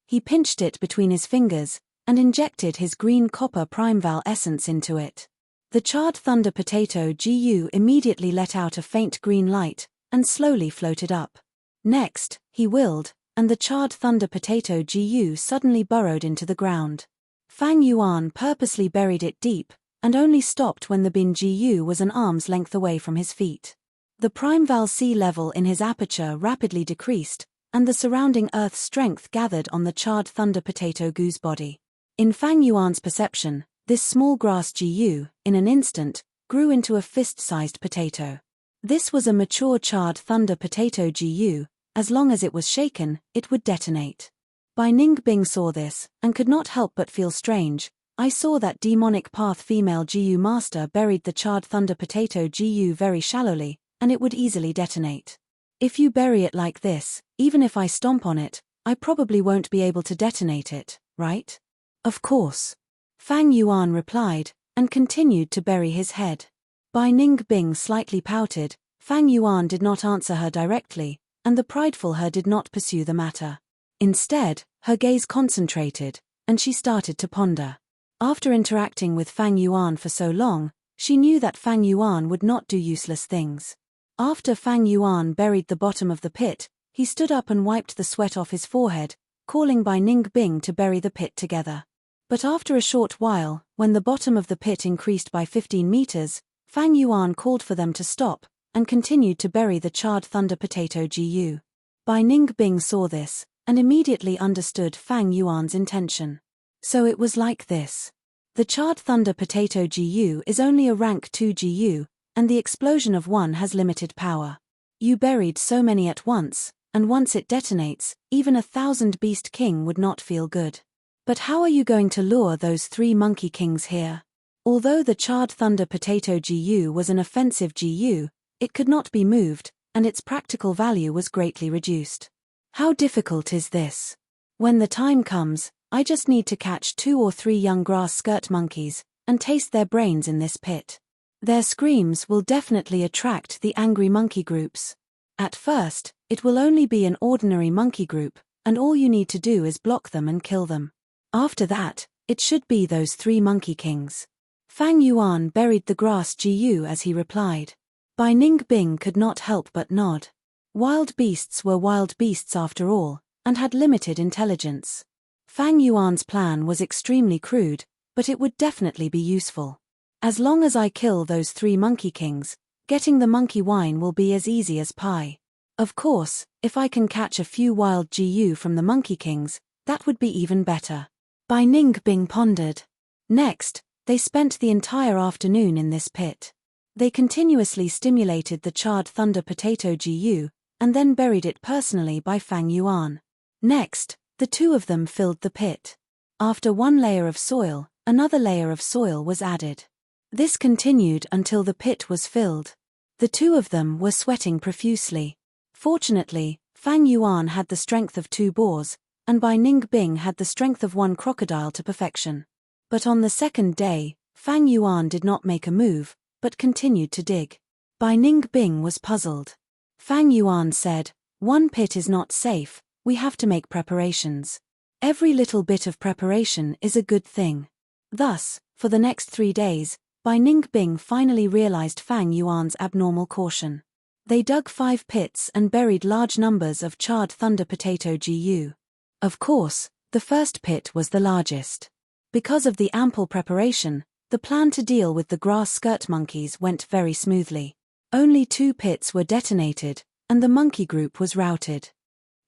he pinched it between his fingers, and injected his green copper primeval essence into it. The charred thunder potato GU immediately let out a faint green light, and slowly floated up. Next, he willed, and the charred thunder potato GU suddenly burrowed into the ground. Fang Yuan purposely buried it deep, and only stopped when the bin GU was an arm's length away from his feet. The primeval sea level in his aperture rapidly decreased, and the surrounding earth's strength gathered on the charred thunder potato goose body. In Fang Yuan's perception, this small grass GU, in an instant, grew into a fist-sized potato. This was a mature charred thunder potato GU. As long as it was shaken, it would detonate. Bai Ningbing saw this, and could not help but feel strange. I saw that demonic path female GU master buried the charred thunder potato GU very shallowly, and it would easily detonate. If you bury it like this, even if I stomp on it, I probably won't be able to detonate it, right? Of course. Fang Yuan replied, and continued to bury his head. Bai Ningbing slightly pouted. Fang Yuan did not answer her directly, and the prideful her did not pursue the matter. Instead, her gaze concentrated, and she started to ponder. After interacting with Fang Yuan for so long, she knew that Fang Yuan would not do useless things. After Fang Yuan buried the bottom of the pit, he stood up and wiped the sweat off his forehead, calling Bai Ningbing to bury the pit together. But after a short while, when the bottom of the pit increased by 15 meters, Fang Yuan called for them to stop, and continued to bury the charred thunder potato GU. Bai Ningbing saw this, and immediately understood Fang Yuan's intention. So it was like this. The charred thunder potato GU is only a rank 2 GU, and the explosion of one has limited power. You buried so many at once, and once it detonates, even 1,000 beast king would not feel good. But how are you going to lure those 3 monkey kings here? Although the charred thunder potato GU was an offensive GU, it could not be moved, and its practical value was greatly reduced. How difficult is this? When the time comes, I just need to catch 2 or 3 young grass skirt monkeys, and taste their brains in this pit. Their screams will definitely attract the angry monkey groups. At first, it will only be an ordinary monkey group, and all you need to do is block them and kill them. After that, it should be those 3 monkey kings. Fang Yuan buried the grass GU as he replied. Bai Ningbing could not help but nod. Wild beasts were wild beasts after all, and had limited intelligence. Fang Yuan's plan was extremely crude, but it would definitely be useful. As long as I kill those 3 monkey kings, getting the monkey wine will be as easy as pie. Of course, if I can catch a few wild GU from the monkey kings, that would be even better. Bai Ningbing pondered. Next, they spent the entire afternoon in this pit. They continuously stimulated the charred thunder potato GU, and then buried it personally by Fang Yuan. Next, the 2 of them filled the pit. After one layer of soil, another layer of soil was added. This continued until the pit was filled. The 2 of them were sweating profusely. Fortunately, Fang Yuan had the strength of 2 boars, and Bai Ningbing had the strength of 1 crocodile to perfection. But on the second day, Fang Yuan did not make a move, but continued to dig. Bai Ningbing was puzzled. Fang Yuan said, "One pit is not safe, we have to make preparations. Every little bit of preparation is a good thing." Thus, for the next 3 days, Bai Ningbing finally realized Fang Yuan's abnormal caution. They dug 5 pits and buried large numbers of charred thunder potato GU. Of course, the first pit was the largest. Because of the ample preparation, the plan to deal with the grass skirt monkeys went very smoothly. Only 2 pits were detonated, and the monkey group was routed.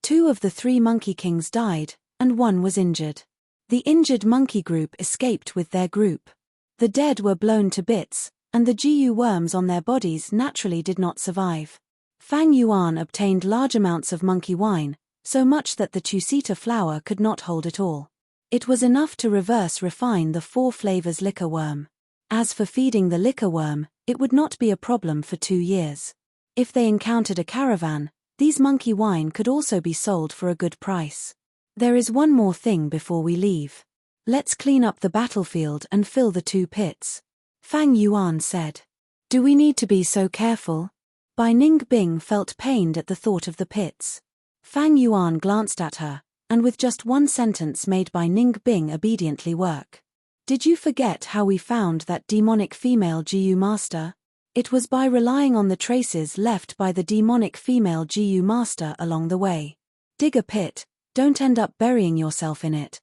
2 of the 3 monkey kings died, and 1 was injured. The injured monkey group escaped with their group. The dead were blown to bits, and the GU worms on their bodies naturally did not survive. Fang Yuan obtained large amounts of monkey wine, so much that the Chusita flour could not hold it all. It was enough to reverse refine the 4 flavors liquor worm. As for feeding the liquor worm, it would not be a problem for 2 years. If they encountered a caravan, these monkey wine could also be sold for a good price. There is one more thing before we leave. Let's clean up the battlefield and fill the 2 pits. Fang Yuan said. Do we need to be so careful? Bai Ningbing felt pained at the thought of the pits. Fang Yuan glanced at her, and with just one sentence made by Ning Bing obediently work. Did you forget how we found that demonic female GU master? It was by relying on the traces left by the demonic female GU master along the way. Dig a pit, don't end up burying yourself in it.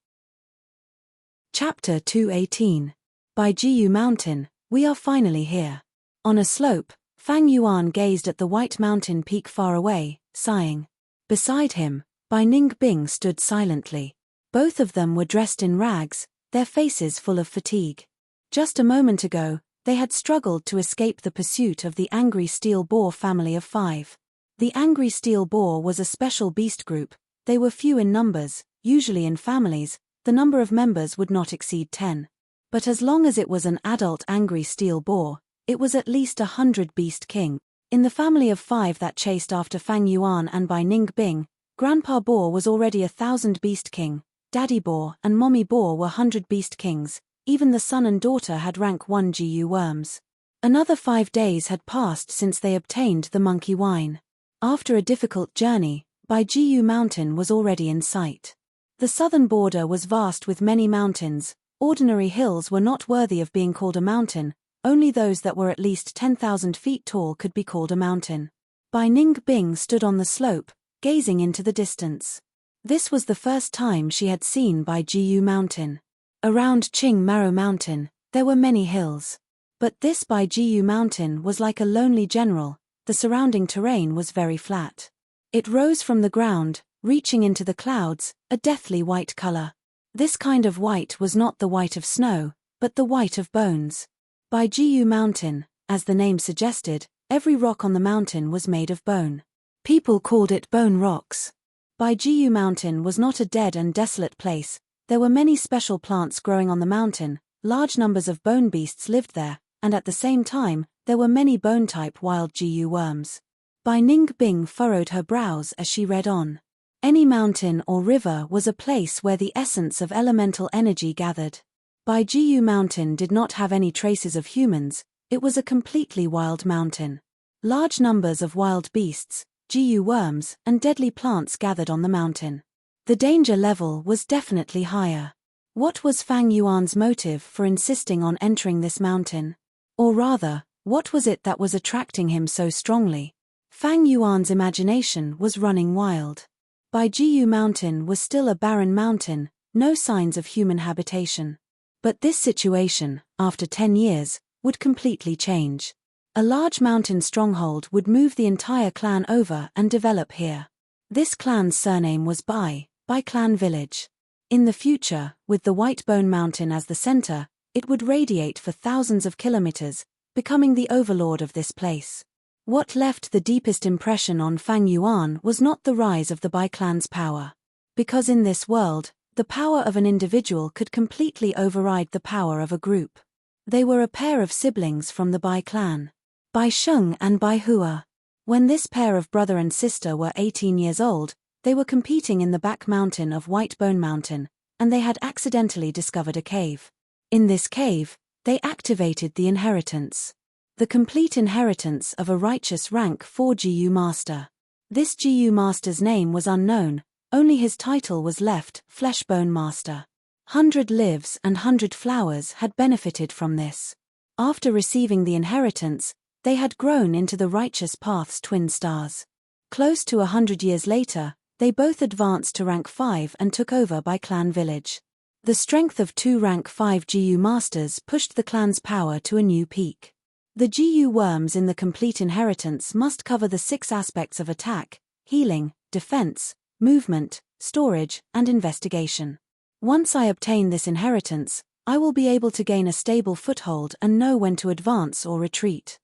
Chapter 218. By GU Mountain, we are finally here. On a slope, Fang Yuan gazed at the white mountain peak far away, sighing. Beside him, Bai Ning Bing stood silently. Both of them were dressed in rags, their faces full of fatigue. Just a moment ago, they had struggled to escape the pursuit of the angry steel boar family of 5. The angry steel boar was a special beast group. They were few in numbers, usually in families, the number of members would not exceed 10. But as long as it was an adult angry steel boar, it was at least 100 beast king. In the family of 5 that chased after Fang Yuan and Bai Ning Bing, Grandpa Boar was already 1,000 beast king, Daddy Boar and Mommy Boar were 100 beast kings, even the son and daughter had rank 1 GU worms. Another 5 days had passed since they obtained the monkey wine. After a difficult journey, Bai GU Mountain was already in sight. The southern border was vast with many mountains. Ordinary hills were not worthy of being called a mountain, only those that were at least 10,000 feet tall could be called a mountain. Bai Ning Bing stood on the slope, gazing into the distance. This was the first time she had seen Bai GU Mountain. Around Qing Maro Mountain, there were many hills. But this Bai GU Mountain was like a lonely general, the surrounding terrain was very flat. It rose from the ground, reaching into the clouds, a deathly white color. This kind of white was not the white of snow, but the white of bones. Bai GU Mountain, as the name suggested, every rock on the mountain was made of bone. People called it bone rocks. Bai GU Mountain was not a dead and desolate place. There were many special plants growing on the mountain, large numbers of bone beasts lived there, and at the same time, there were many bone-type wild GU worms. Bai Ning Bing furrowed her brows as she read on. Any mountain or river was a place where the essence of elemental energy gathered. Bai GU Mountain did not have any traces of humans, it was a completely wild mountain. Large numbers of wild beasts, GU worms, and deadly plants gathered on the mountain. The danger level was definitely higher. What was Fang Yuan's motive for insisting on entering this mountain? Or rather, what was it that was attracting him so strongly? Fang Yuan's imagination was running wild. Bai GU Mountain was still a barren mountain, no signs of human habitation. But this situation, after 10 years, would completely change. A large mountain stronghold would move the entire clan over and develop here. This clan's surname was Bai Clan Village. In the future, with the White Bone Mountain as the center, it would radiate for thousands of kilometers, becoming the overlord of this place. What left the deepest impression on Fang Yuan was not the rise of the Bai clan's power. Because in this world, the power of an individual could completely override the power of a group. They were a pair of siblings from the Bai clan. Bai Sheng and Bai Hua. When this pair of brother and sister were 18 years old, they were competing in the back mountain of White Bone Mountain, and they had accidentally discovered a cave. In this cave, they activated the inheritance. The complete inheritance of a righteous rank 4 GU master. This GU master's name was unknown, only his title was left, Fleshbone Master. 100 lives and 100 flowers had benefited from this. After receiving the inheritance, they had grown into the Righteous Path's twin stars. Close to 100 years later, they both advanced to rank 5 and took over Bai Clan Village. The strength of 2 rank 5 GU masters pushed the clan's power to a new peak. The GU worms in the complete inheritance must cover the 6 aspects of attack, healing, defense, movement, storage, and investigation. Once I obtain this inheritance, I will be able to gain a stable foothold and know when to advance or retreat.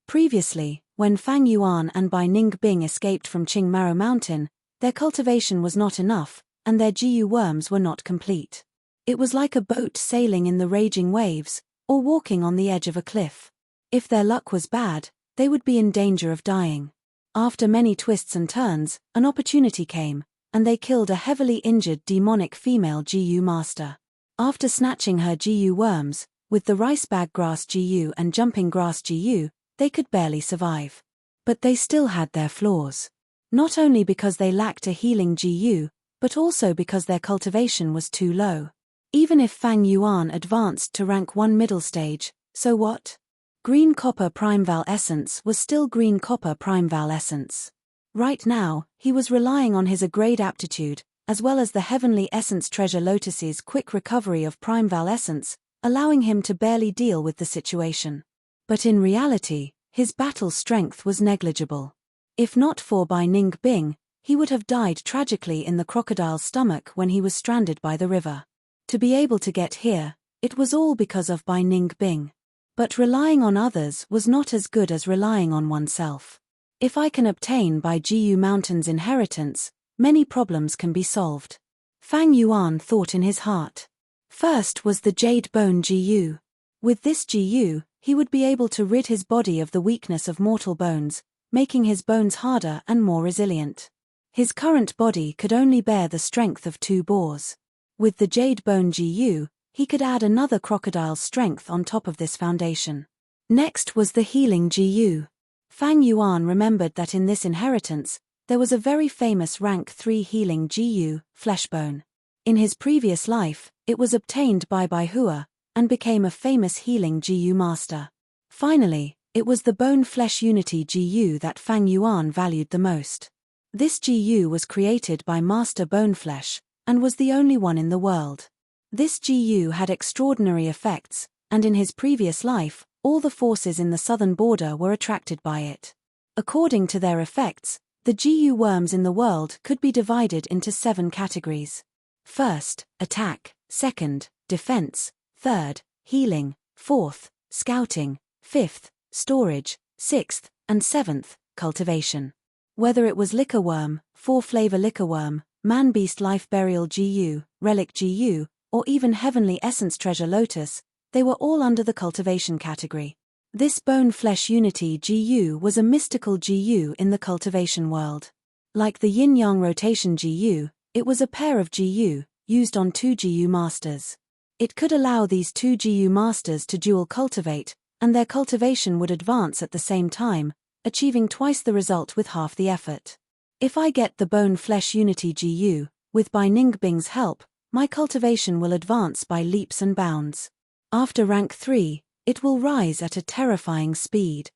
Previously, when Fang Yuan and Bai Ning Bing escaped from Qing Maro Mountain, their cultivation was not enough, and their GU worms were not complete. It was like a boat sailing in the raging waves, or walking on the edge of a cliff. If their luck was bad, they would be in danger of dying. After many twists and turns, an opportunity came, and they killed a heavily injured demonic female GU master. After snatching her GU worms, with the rice bag grass GU and jumping grass GU, they could barely survive. But they still had their flaws. Not only because they lacked a healing GU, but also because their cultivation was too low. Even if Fang Yuan advanced to rank 1 middle stage, so what? Green copper primeval essence was still green copper primeval essence. Right now, he was relying on his A-grade aptitude, as well as the heavenly essence treasure lotus's quick recovery of primeval essence, allowing him to barely deal with the situation. But in reality, his battle strength was negligible. If not for Bai Ning Bing, he would have died tragically in the crocodile's stomach when he was stranded by the river. To be able to get here, it was all because of Bai Ning Bing. But relying on others was not as good as relying on oneself. If I can obtain Bai Jiu Mountain's inheritance, many problems can be solved. Fang Yuan thought in his heart. First was the Jade Bone Jiu. With this Jiu, he would be able to rid his body of the weakness of mortal bones, making his bones harder and more resilient. His current body could only bear the strength of 2 boars. With the Jade Bone Jiu, he could add another crocodile's strength on top of this foundation. Next was the Healing Jiu. Fang Yuan remembered that in this inheritance, there was a very famous rank 3 Healing Jiu, Fleshbone. In his previous life, it was obtained by Bai Hua, and became a famous Healing Jiu master. Finally, it was the Bone Flesh Unity Jiu that Fang Yuan valued the most. This Jiu was created by Master Boneflesh, and was the only one in the world. This Jiu had extraordinary effects, and in his previous life, all the forces in the southern border were attracted by it. According to their effects, the Jiu worms in the world could be divided into 7 categories. First, attack; second, defense; third, healing; fourth, scouting; fifth, storage; sixth, and seventh, cultivation. Whether it was liquor worm, 4-flavor liquor worm, man-beast life burial Jiu, relic Jiu, or even heavenly essence treasure lotus, they were all under the cultivation category. This bone flesh unity Jiu was a mystical Jiu in the cultivation world. Like the yin-yang rotation Jiu, it was a pair of Jiu, used on 2 Jiu masters. It could allow these 2 Jiu masters to dual cultivate, and their cultivation would advance at the same time, achieving twice the result with half the effort. If I get the bone flesh unity Jiu, with Bai Ning Bing's help, my cultivation will advance by leaps and bounds. After rank 3, it will rise at a terrifying speed.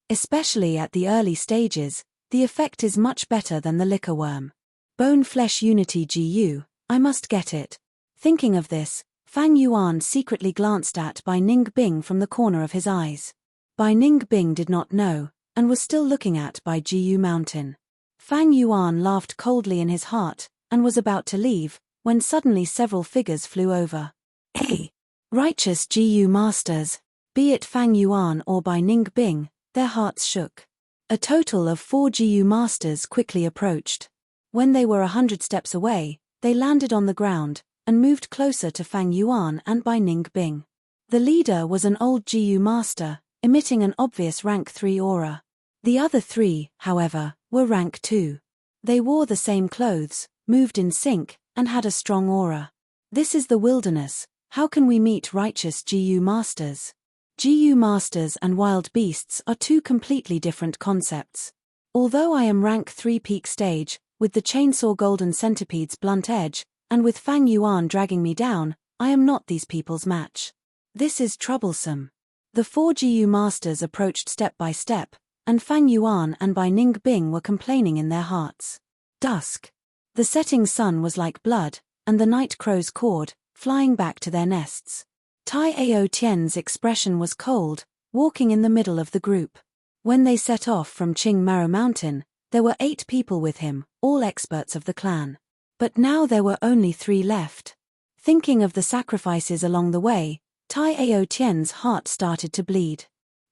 Especially at the early stages, the effect is much better than the liquor worm. Bone flesh unity Jiu, I must get it. Thinking of this, Fang Yuan secretly glanced at Bai Ning Bing from the corner of his eyes. Bai Ning Bing did not know, and was still looking at Bai Jiu Mountain. Fang Yuan laughed coldly in his heart, and was about to leave, when suddenly several figures flew over. Hey! Righteous Jiu masters! Be it Fang Yuan or Bai Ning Bing, their hearts shook. A total of 4 Jiu masters quickly approached. When they were 100 steps away, they landed on the ground, and moved closer to Fang Yuan and Bai Ning Bing. The leader was an old Jiu master, emitting an obvious rank 3 aura. The other 3, however, were rank 2. They wore the same clothes, moved in sync, and had a strong aura. This is the wilderness. How can we meet righteous Jiu masters? Jiu masters and wild beasts are 2 completely different concepts. Although I am rank 3 peak stage, with the chainsaw golden centipede's blunt edge, and with Fang Yuan dragging me down, I am not these people's match. This is troublesome. The 4 Jiu masters approached step by step, and Fang Yuan and Bai Ning Bing were complaining in their hearts. Dusk. The setting sun was like blood, and the night crows cawed, flying back to their nests. Tai Ao Tian's expression was cold, walking in the middle of the group. When they set off from Qing Maro Mountain, there were 8 people with him, all experts of the clan. But now there were only 3 left. Thinking of the sacrifices along the way, Tai Ao Tian's heart started to bleed.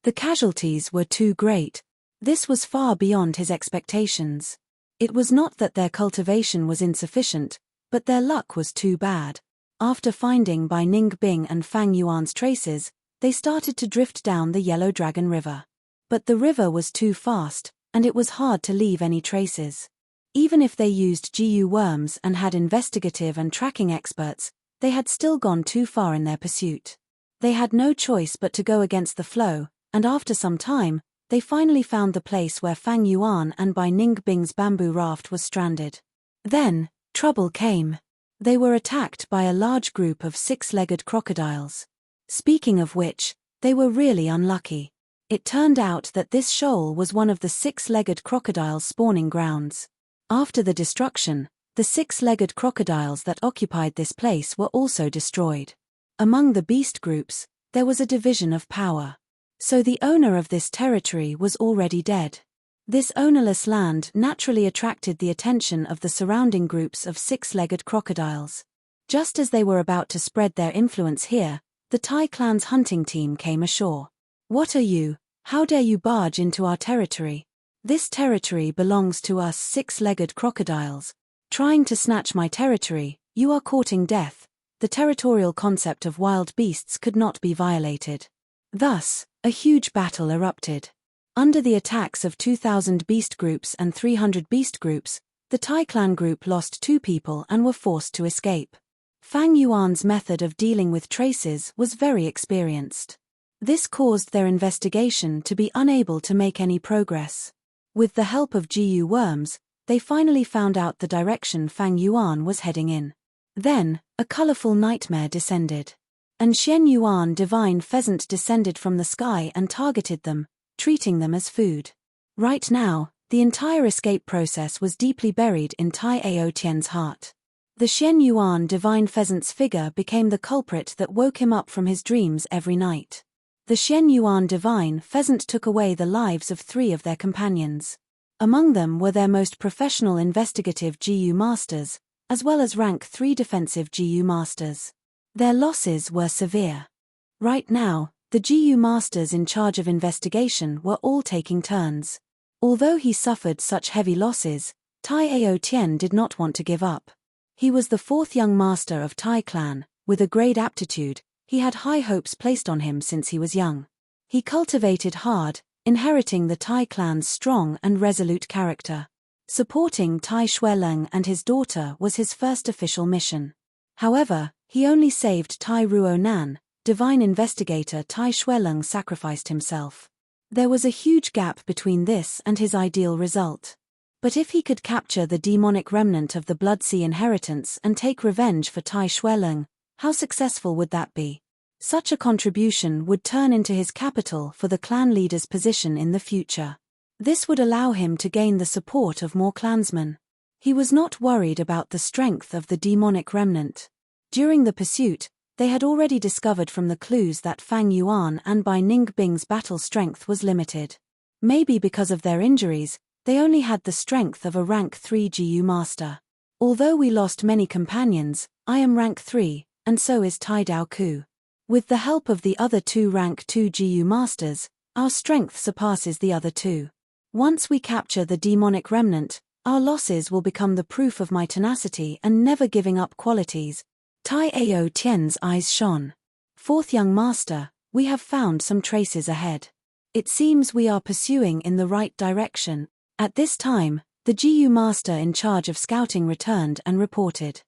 The casualties were too great. This was far beyond his expectations. It was not that their cultivation was insufficient, but their luck was too bad. After finding Bai Ning Bing and Fang Yuan's traces, they started to drift down the Yellow Dragon River. But the river was too fast, and it was hard to leave any traces. Even if they used Jiu worms and had investigative and tracking experts, they had still gone too far in their pursuit. They had no choice but to go against the flow, and after some time, they finally found the place where Fang Yuan and Bai Ning Bing's bamboo raft was stranded. Then, Trouble came. They were attacked by a large group of six-legged crocodiles. Speaking of which, they were really unlucky. It turned out that this shoal was one of the six-legged crocodiles' spawning grounds. After the destruction, the six-legged crocodiles that occupied this place were also destroyed. Among the beast groups, there was a division of power. So the owner of this territory was already dead. This ownerless land naturally attracted the attention of the surrounding groups of six-legged crocodiles. Just as they were about to spread their influence here, the Thai clan's hunting team came ashore. "What are you? How dare you barge into our territory? This territory belongs to us six-legged crocodiles. Trying to snatch my territory, you are courting death." The territorial concept of wild beasts could not be violated. Thus, a huge battle erupted. Under the attacks of 2,000 beast groups and 300 beast groups, the Thai clan group lost 2 people and were forced to escape. Fang Yuan's method of dealing with traces was very experienced. This caused their investigation to be unable to make any progress. With the help of GU worms, they finally found out the direction Fang Yuan was heading in. Then, a colorful nightmare descended. An Xian Yuan divine pheasant descended from the sky and targeted them, treating them as food. Right now, the entire escape process was deeply buried in Tai Ao Tian's heart. The Xian Yuan divine pheasant's figure became the culprit that woke him up from his dreams every night. The Xian Yuan divine pheasant took away the lives of 3 of their companions. Among them were their most professional investigative GU masters, as well as rank 3 defensive GU masters. Their losses were severe. Right now, the GU masters in charge of investigation were all taking turns. Although he suffered such heavy losses, Tai Ao Tian did not want to give up. He was the 4th young master of Tai clan, with a great aptitude. He had high hopes placed on him since he was young. He cultivated hard, inheriting the Tai clan's strong and resolute character. Supporting Tai Shueleng and his daughter was his first official mission. However, he only saved Tai Ruonan. Divine investigator Tai Shueleng sacrificed himself. There was a huge gap between this and his ideal result. But if he could capture the demonic remnant of the Blood Sea inheritance and take revenge for Tai Shueleng, how successful would that be? Such a contribution would turn into his capital for the clan leader's position in the future. This would allow him to gain the support of more clansmen. He was not worried about the strength of the demonic remnant. During the pursuit, they had already discovered from the clues that Fang Yuan and Bai Ningbing's battle strength was limited. Maybe because of their injuries, they only had the strength of a rank 3 GU master. Although we lost many companions, I am rank 3, and so is Tai Dao Ku. With the help of the other 2 rank 2 GU masters, our strength surpasses the other 2. Once we capture the demonic remnant, our losses will become the proof of my tenacity and never giving up qualities. Tai Ao Tian's eyes shone. 4th young master, we have found some traces ahead. It seems we are pursuing in the right direction. At this time, the GU master in charge of scouting returned and reported.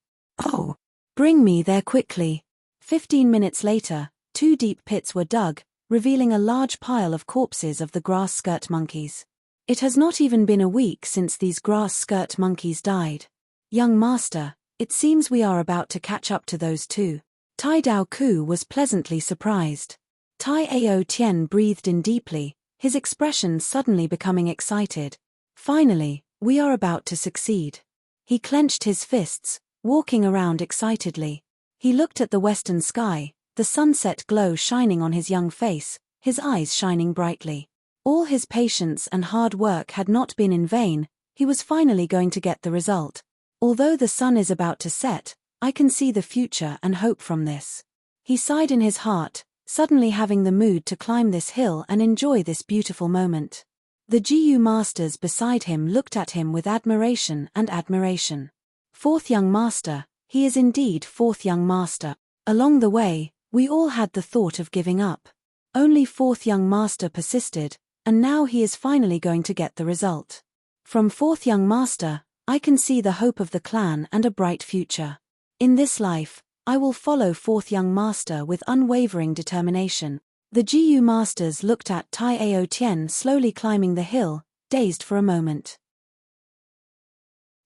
"Oh, bring me there quickly." 15 minutes later, 2 deep pits were dug, revealing a large pile of corpses of the grass skirt monkeys. It has not even been a week since these grass skirt monkeys died. "Young master, it seems we are about to catch up to those 2. Tai Dao Ku was pleasantly surprised. Tai Ao Tian breathed in deeply, his expression suddenly becoming excited. "Finally, we are about to succeed." He clenched his fists, walking around excitedly. He looked at the western sky, the sunset glow shining on his young face, his eyes shining brightly. All his patience and hard work had not been in vain. He was finally going to get the result. "Although the sun is about to set, I can see the future and hope from this." He sighed in his heart, suddenly having the mood to climb this hill and enjoy this beautiful moment. The GU masters beside him looked at him with admiration and admiration. 4th young master, he is indeed 4th young master. Along the way, we all had the thought of giving up. Only 4th young master persisted, and now he is finally going to get the result. From 4th young master, I can see the hope of the clan and a bright future. In this life, I will follow 4th young master with unwavering determination. The GU masters looked at Tai Ao Tian slowly climbing the hill, dazed for a moment.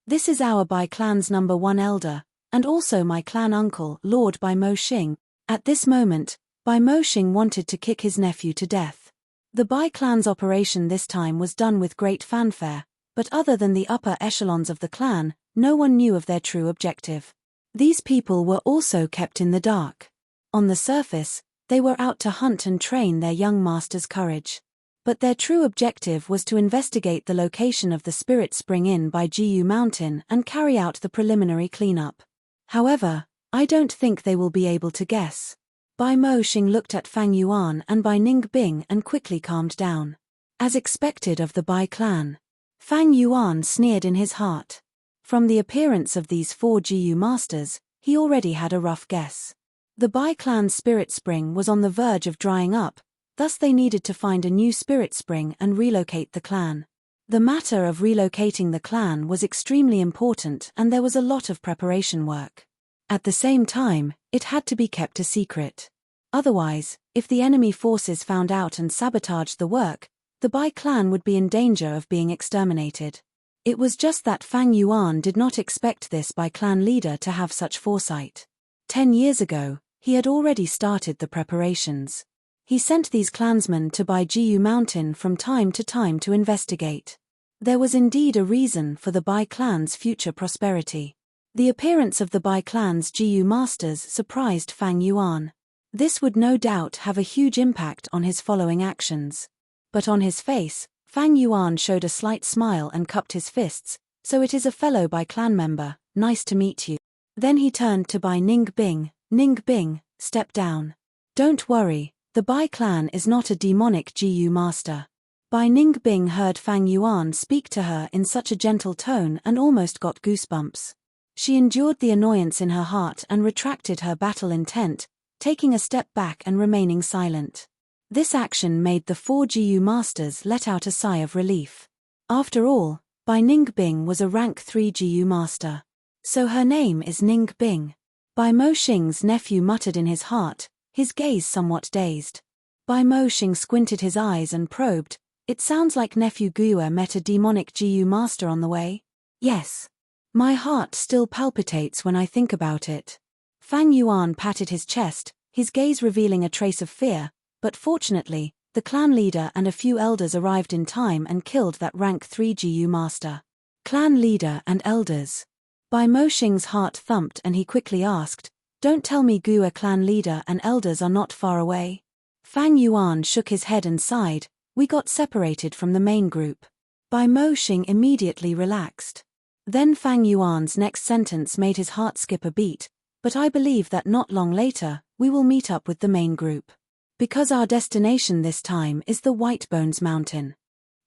This is our Bai clan's #1 elder, and also my clan uncle, Lord Bai Mo Xing. At this moment, Bai Mo Xing wanted to kick his nephew to death. The Bai clan's operation this time was done with great fanfare, but other than the upper echelons of the clan, no one knew of their true objective. These people were also kept in the dark. On the surface, they were out to hunt and train their young master's courage. But their true objective was to investigate the location of the spirit spring in by Jiu Mountain and carry out the preliminary cleanup. However, I don't think they will be able to guess. Bai Mo Xing looked at Fang Yuan and Bai Ningbing and quickly calmed down. As expected of the Bai clan, Fang Yuan sneered in his heart. From the appearance of these 4 Jiu masters, he already had a rough guess. The Bai clan's spirit spring was on the verge of drying up, thus they needed to find a new spirit spring and relocate the clan. The matter of relocating the clan was extremely important and there was a lot of preparation work. At the same time, it had to be kept a secret. Otherwise, if the enemy forces found out and sabotaged the work, the Bai clan would be in danger of being exterminated. It was just that Fang Yuan did not expect this Bai clan leader to have such foresight. 10 years ago, he had already started the preparations. He sent these clansmen to Bai Jiu Mountain from time to time to investigate. There was indeed a reason for the Bai clan's future prosperity. The appearance of the Bai clan's Jiu masters surprised Fang Yuan. This would no doubt have a huge impact on his following actions. But on his face, Fang Yuan showed a slight smile and cupped his fists. So it is a fellow Bai clan member, nice to meet you. Then he turned to Bai Ningbing. Ningbing, step down. Don't worry, the Bai clan is not a demonic Jiu master. Bai Ningbing heard Fang Yuan speak to her in such a gentle tone and almost got goosebumps. She endured the annoyance in her heart and retracted her battle intent, taking a step back and remaining silent. This action made the 4 Jiu masters let out a sigh of relief. After all, Bai Ningbing was a rank 3 Jiu master. So her name is Ningbing. Bai Mo Xing's nephew muttered in his heart, his gaze somewhat dazed. Bai Mo Xing squinted his eyes and probed, it sounds like nephew Guo met a demonic Jiu master on the way. Yes. My heart still palpitates when I think about it. Fang Yuan patted his chest, his gaze revealing a trace of fear, but fortunately, the clan leader and a few elders arrived in time and killed that rank 3 Jiu master. Clan leader and elders. Bai Mo Xing's heart thumped and he quickly asked, don't tell me Guo clan leader and elders are not far away. Fang Yuan shook his head and sighed, we got separated from the main group. Bai Mo Xing immediately relaxed. Then Fang Yuan's next sentence made his heart skip a beat, but I believe that not long later, we will meet up with the main group. Because our destination this time is the White Bones Mountain.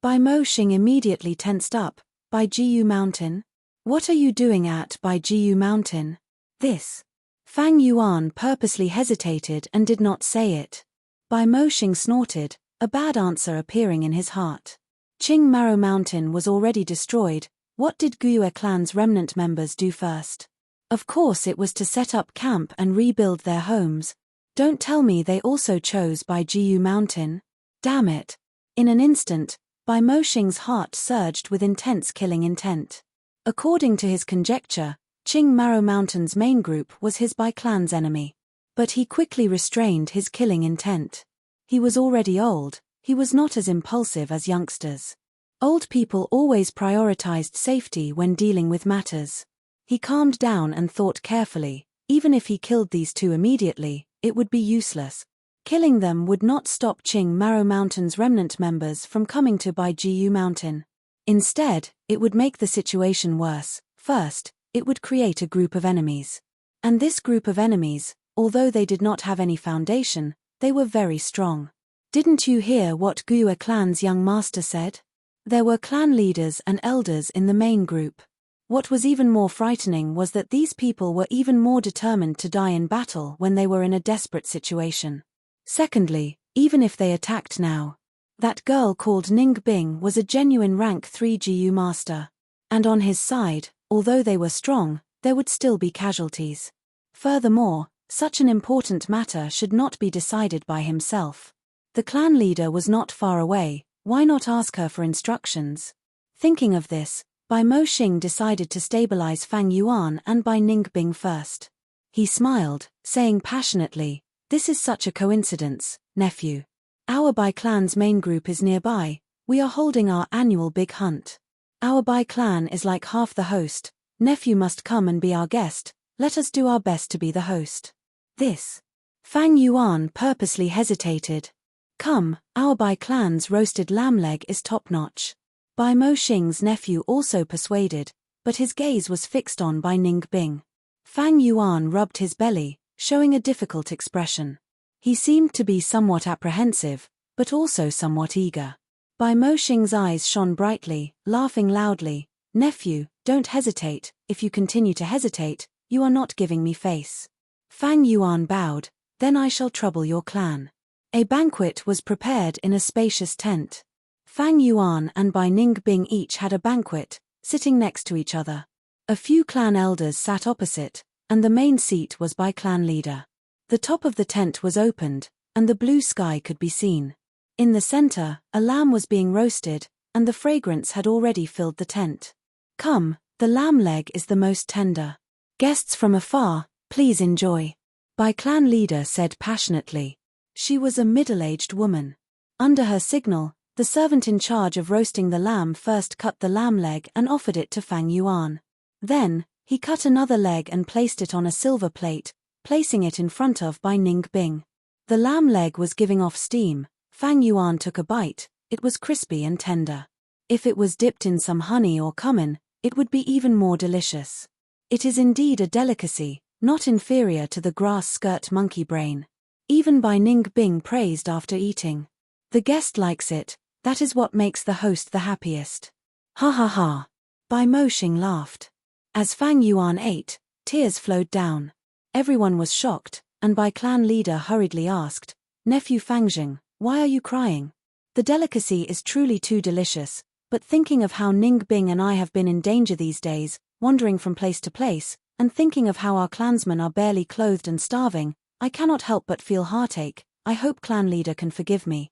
Bai Mo Xing immediately tensed up, Bai Jiu Mountain? What are you doing at Bai Jiu Mountain? This. Fang Yuan purposely hesitated and did not say it. Bai Mo Xing snorted, a bad answer appearing in his heart. Qing Maro Mountain was already destroyed. What did Guo clan's remnant members do first? Of course it was to set up camp and rebuild their homes. Don't tell me they also chose Bai Jiu Mountain. Damn it. In an instant, Bai Mo Xing's heart surged with intense killing intent. According to his conjecture, Qing Maro Mountain's main group was his Bai clan's enemy. But he quickly restrained his killing intent. He was already old, he was not as impulsive as youngsters. Old people always prioritized safety when dealing with matters. He calmed down and thought carefully, even if he killed these 2 immediately, it would be useless. Killing them would not stop Qing Maro Mountain's remnant members from coming to Bai Jiu Mountain. Instead, it would make the situation worse. First, it would create a group of enemies. And this group of enemies, although they did not have any foundation, they were very strong. Didn't you hear what Guo clan's young master said? There were clan leaders and elders in the main group. What was even more frightening was that these people were even more determined to die in battle when they were in a desperate situation. Secondly, even if they attacked now, that girl called Ningbing was a genuine rank 3 Jiu master. And on his side, although they were strong, there would still be casualties. Furthermore, such an important matter should not be decided by himself. The clan leader was not far away, why not ask her for instructions? Thinking of this, Bai Moxing decided to stabilize Fang Yuan and Bai Ningbing first. He smiled, saying passionately, "This is such a coincidence, nephew. Our Bai clan's main group is nearby. We are holding our annual big hunt. Our Bai clan is like half the host. Nephew must come and be our guest. Let us do our best to be the host." This. Fang Yuan purposely hesitated. "Come, our Bai clan's roasted lamb leg is top-notch." Bai Moxing's nephew also persuaded, but his gaze was fixed on Bai Ningbing. Fang Yuan rubbed his belly, showing a difficult expression. He seemed to be somewhat apprehensive, but also somewhat eager. Bai Moxing's eyes shone brightly, laughing loudly. "Nephew, don't hesitate. If you continue to hesitate, you are not giving me face." Fang Yuan bowed. "Then I shall trouble your clan." A banquet was prepared in a spacious tent. Fang Yuan and Bai Ningbing each had a banquet, sitting next to each other. A few clan elders sat opposite, and the main seat was by clan leader. The top of the tent was opened, and the blue sky could be seen. In the center, a lamb was being roasted, and the fragrance had already filled the tent. "Come, the lamb leg is the most tender. Guests from afar, please enjoy," Bai clan leader said passionately. She was a middle-aged woman. Under her signal, the servant in charge of roasting the lamb first cut the lamb leg and offered it to Fang Yuan. Then, he cut another leg and placed it on a silver plate, placing it in front of Bai Ningbing. The lamb leg was giving off steam. Fang Yuan took a bite. It was crispy and tender. If it was dipped in some honey or cumin, it would be even more delicious. It is indeed a delicacy, not inferior to the grass skirt monkey brain. Even Bai Ningbing praised after eating. "The guest likes it, that is what makes the host the happiest." "Ha ha ha." Bai Moxing laughed. As Fang Yuan ate, tears flowed down. Everyone was shocked, and Bai clan leader hurriedly asked, "Nephew Fangjing, why are you crying? The delicacy is truly too delicious, but thinking of how Ningbing and I have been in danger these days, wandering from place to place, and thinking of how our clansmen are barely clothed and starving, I cannot help but feel heartache. I hope clan leader can forgive me.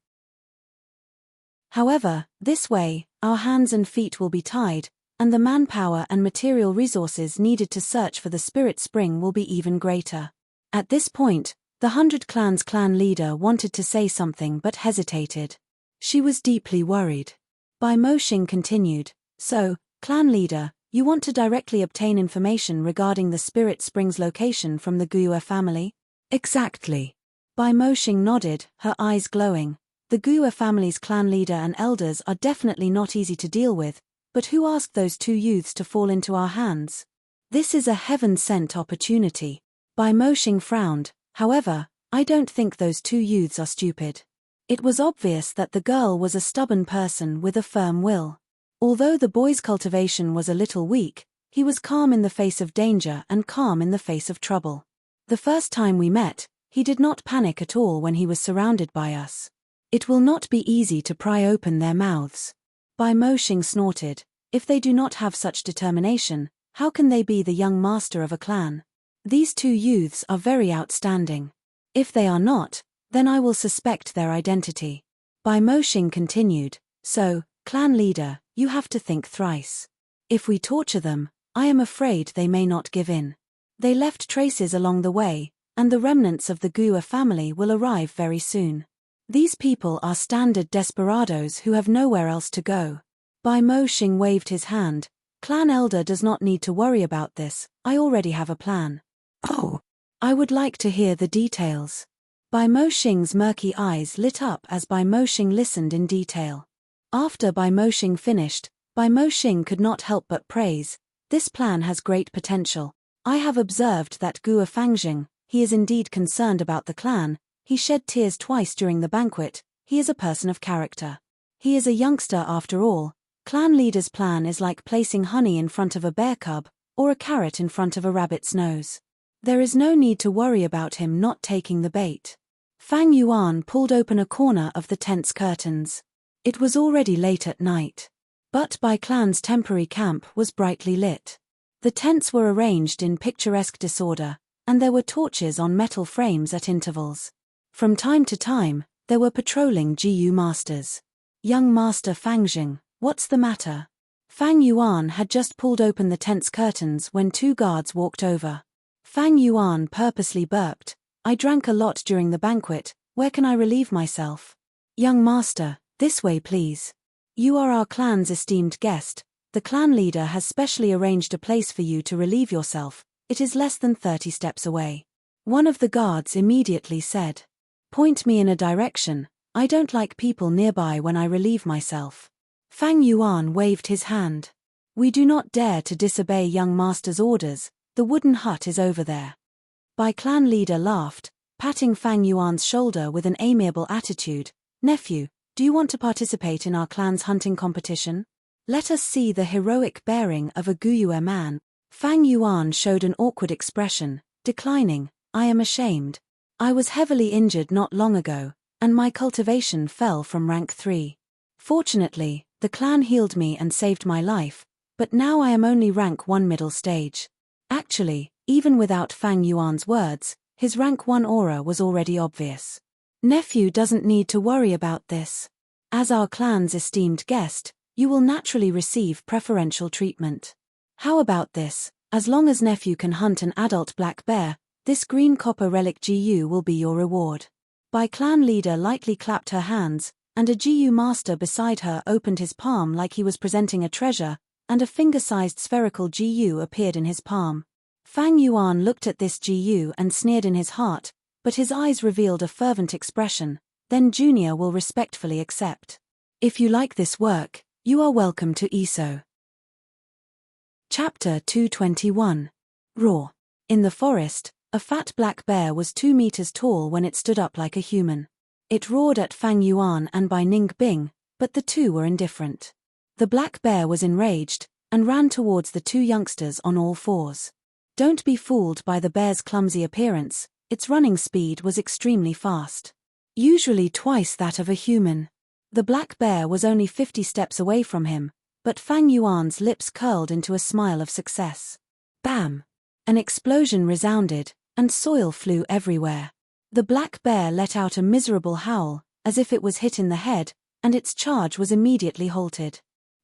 However, this way, our hands and feet will be tied, and the manpower and material resources needed to search for the spirit spring will be even greater." At this point, the 100 Clans clan leader wanted to say something but hesitated. She was deeply worried. Bai Moxing continued, "So, clan leader, you want to directly obtain information regarding the spirit spring's location from the Guo family?" "Exactly." Bai Moxing nodded, her eyes glowing. "The Guo family's clan leader and elders are definitely not easy to deal with, but who asked those two youths to fall into our hands? This is a heaven-sent opportunity." Bai Moxing frowned. "However, I don't think those two youths are stupid." It was obvious that the girl was a stubborn person with a firm will. Although the boy's cultivation was a little weak, he was calm in the face of danger and calm in the face of trouble. The first time we met, he did not panic at all when he was surrounded by us. "It will not be easy to pry open their mouths." Bai Moxing snorted. "If they do not have such determination, how can they be the young master of a clan? These two youths are very outstanding. If they are not, then I will suspect their identity." Bai Moxing continued, "So, clan leader, you have to think thrice. If we torture them, I am afraid they may not give in. They left traces along the way, and the remnants of the Guo family will arrive very soon. These people are standard desperados who have nowhere else to go." Bai Moxing waved his hand. "Clan elder does not need to worry about this, I already have a plan." "Oh, I would like to hear the details." Bai Moxing's murky eyes lit up as Bai Moxing listened in detail. After Bai Moxing finished, Bai Moxing could not help but praise, "This plan has great potential. I have observed that Guo Fangjing, he is indeed concerned about the clan. He shed tears twice during the banquet. He is a person of character. He is a youngster after all. Clan leader's plan is like placing honey in front of a bear cub, or a carrot in front of a rabbit's nose. There is no need to worry about him not taking the bait." Fang Yuan pulled open a corner of the tent's curtains. It was already late at night. But Bai clan's temporary camp was brightly lit. The tents were arranged in picturesque disorder, and there were torches on metal frames at intervals. From time to time, there were patrolling GU masters. "Young Master Fangjing, what's the matter?" Fang Yuan had just pulled open the tent's curtains when two guards walked over. Fang Yuan purposely burped. I drank a lot during the banquet, where can I relieve myself? Young master, this way please. You are our clan's esteemed guest. The clan leader has specially arranged a place for you to relieve yourself. It is less than 30 steps away. One of the guards immediately said. Point me in a direction. I don't like people nearby when I relieve myself. Fang Yuan waved his hand. We do not dare to disobey young master's orders. The wooden hut is over there. Bai clan leader laughed, patting Fang Yuan's shoulder with an amiable attitude. Nephew, do you want to participate in our clan's hunting competition? Let us see the heroic bearing of a Guyue man. Fang Yuan showed an awkward expression, declining. I am ashamed. I was heavily injured not long ago, and my cultivation fell from rank 3. Fortunately, the clan healed me and saved my life, but now I am only rank 1 middle stage. Actually, even without Fang Yuan's words, his rank 1 aura was already obvious. Nephew doesn't need to worry about this. As our clan's esteemed guest, you will naturally receive preferential treatment. How about this? As long as nephew can hunt an adult black bear, this green copper relic GU will be your reward. Bai clan leader lightly clapped her hands, and a GU master beside her opened his palm like he was presenting a treasure, and a finger-sized spherical GU appeared in his palm. Fang Yuan looked at this GU and sneered in his heart, but his eyes revealed a fervent expression. Then Junior will respectfully accept. If you like this work, you are welcome to ESO. Chapter 221. Roar. In the forest, a fat black bear was 2 meters tall when it stood up like a human. It roared at Fang Yuan and Bai Ningbing, but the two were indifferent. The black bear was enraged, and ran towards the two youngsters on all fours. Don't be fooled by the bear's clumsy appearance, its running speed was extremely fast. Usually twice that of a human. The black bear was only 50 steps away from him, but Fang Yuan's lips curled into a smile of success. Bam! An explosion resounded, and soil flew everywhere. The black bear let out a miserable howl, as if it was hit in the head, and its charge was immediately halted.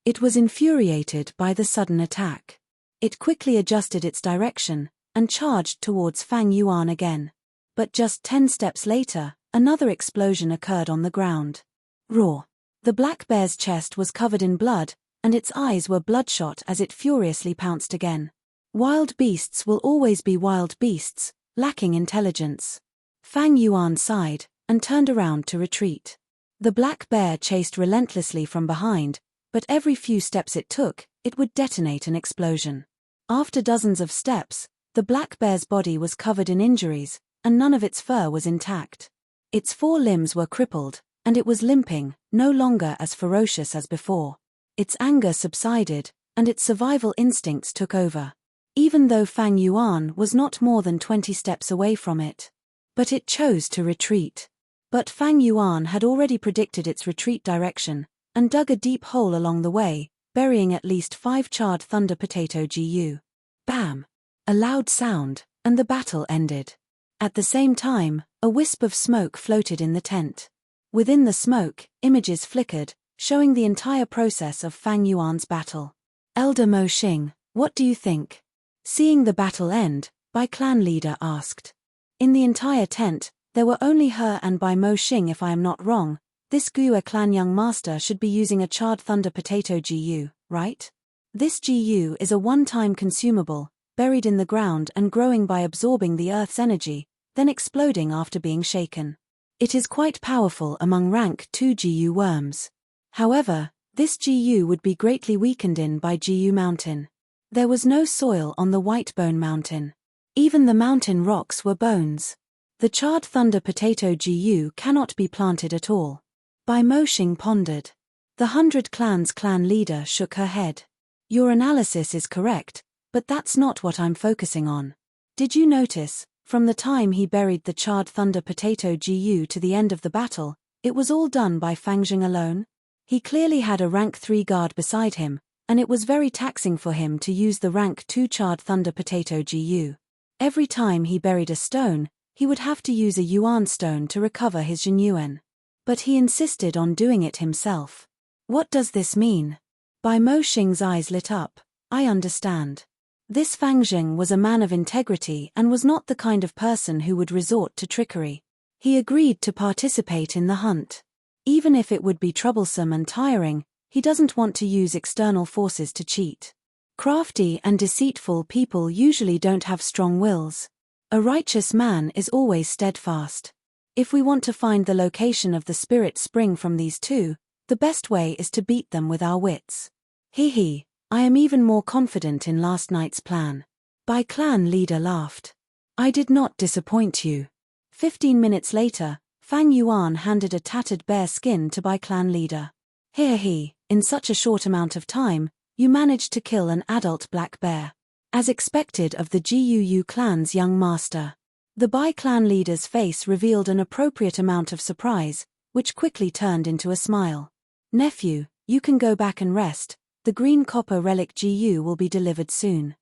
It was infuriated by the sudden attack. It quickly adjusted its direction, and charged towards Fang Yuan again. But just 10 steps later, another explosion occurred on the ground. Roar. The black bear's chest was covered in blood, and its eyes were bloodshot as it furiously pounced again. Wild beasts will always be wild beasts, lacking intelligence. Fang Yuan sighed, and turned around to retreat. The black bear chased relentlessly from behind, but every few steps it took, it would detonate an explosion. After dozens of steps, the black bear's body was covered in injuries, and none of its fur was intact. Its 4 limbs were crippled, and it was limping, no longer as ferocious as before. Its anger subsided, and its survival instincts took over. Even though Fang Yuan was not more than 20 steps away from it. But it chose to retreat. But Fang Yuan had already predicted its retreat direction, and dug a deep hole along the way, burying at least 5 charred thunder potato GU. Bam! A loud sound, and the battle ended. At the same time, a wisp of smoke floated in the tent. Within the smoke, images flickered, showing the entire process of Fang Yuan's battle. Elder Mo Xing, what do you think? Seeing the battle end, Bai clan leader asked. In the entire tent, there were only her and Bai Mo Xing. If I am not wrong, this Guyue clan young master should be using a charred thunder potato GU, right? This GU is a one-time consumable, buried in the ground and growing by absorbing the earth's energy, then exploding after being shaken. It is quite powerful among rank 2 GU worms. However, this GU would be greatly weakened by GU Mountain. There was no soil on the Whitebone Mountain. Even the mountain rocks were bones. The charred thunder potato GU cannot be planted at all. Bai Mo Xing pondered. The 100 Clans clan leader shook her head. Your analysis is correct, but that's not what I'm focusing on. Did you notice, from the time he buried the charred thunder potato GU to the end of the battle, it was all done by Fang Jing alone? He clearly had a rank 3 guard beside him, and it was very taxing for him to use the rank 2 charred thunder potato GU. Every time he buried a stone, he would have to use a yuan stone to recover his Jinyuan. But he insisted on doing it himself. What does this mean? Bai Moshing's eyes lit up. I understand. This Fang Jing was a man of integrity and was not the kind of person who would resort to trickery. He agreed to participate in the hunt. Even if it would be troublesome and tiring, he doesn't want to use external forces to cheat. Crafty and deceitful people usually don't have strong wills. A righteous man is always steadfast. If we want to find the location of the spirit spring from these two, the best way is to beat them with our wits. He, I am even more confident in last night's plan. Bai clan leader laughed. I did not disappoint you. 15 minutes later, Fang Yuan handed a tattered bear skin to Bai clan leader. Here, in such a short amount of time, you managed to kill an adult black bear. As expected of the Guu clan's young master. The Bai clan leader's face revealed an appropriate amount of surprise, which quickly turned into a smile. Nephew, you can go back and rest. The green copper relic Guu will be delivered soon.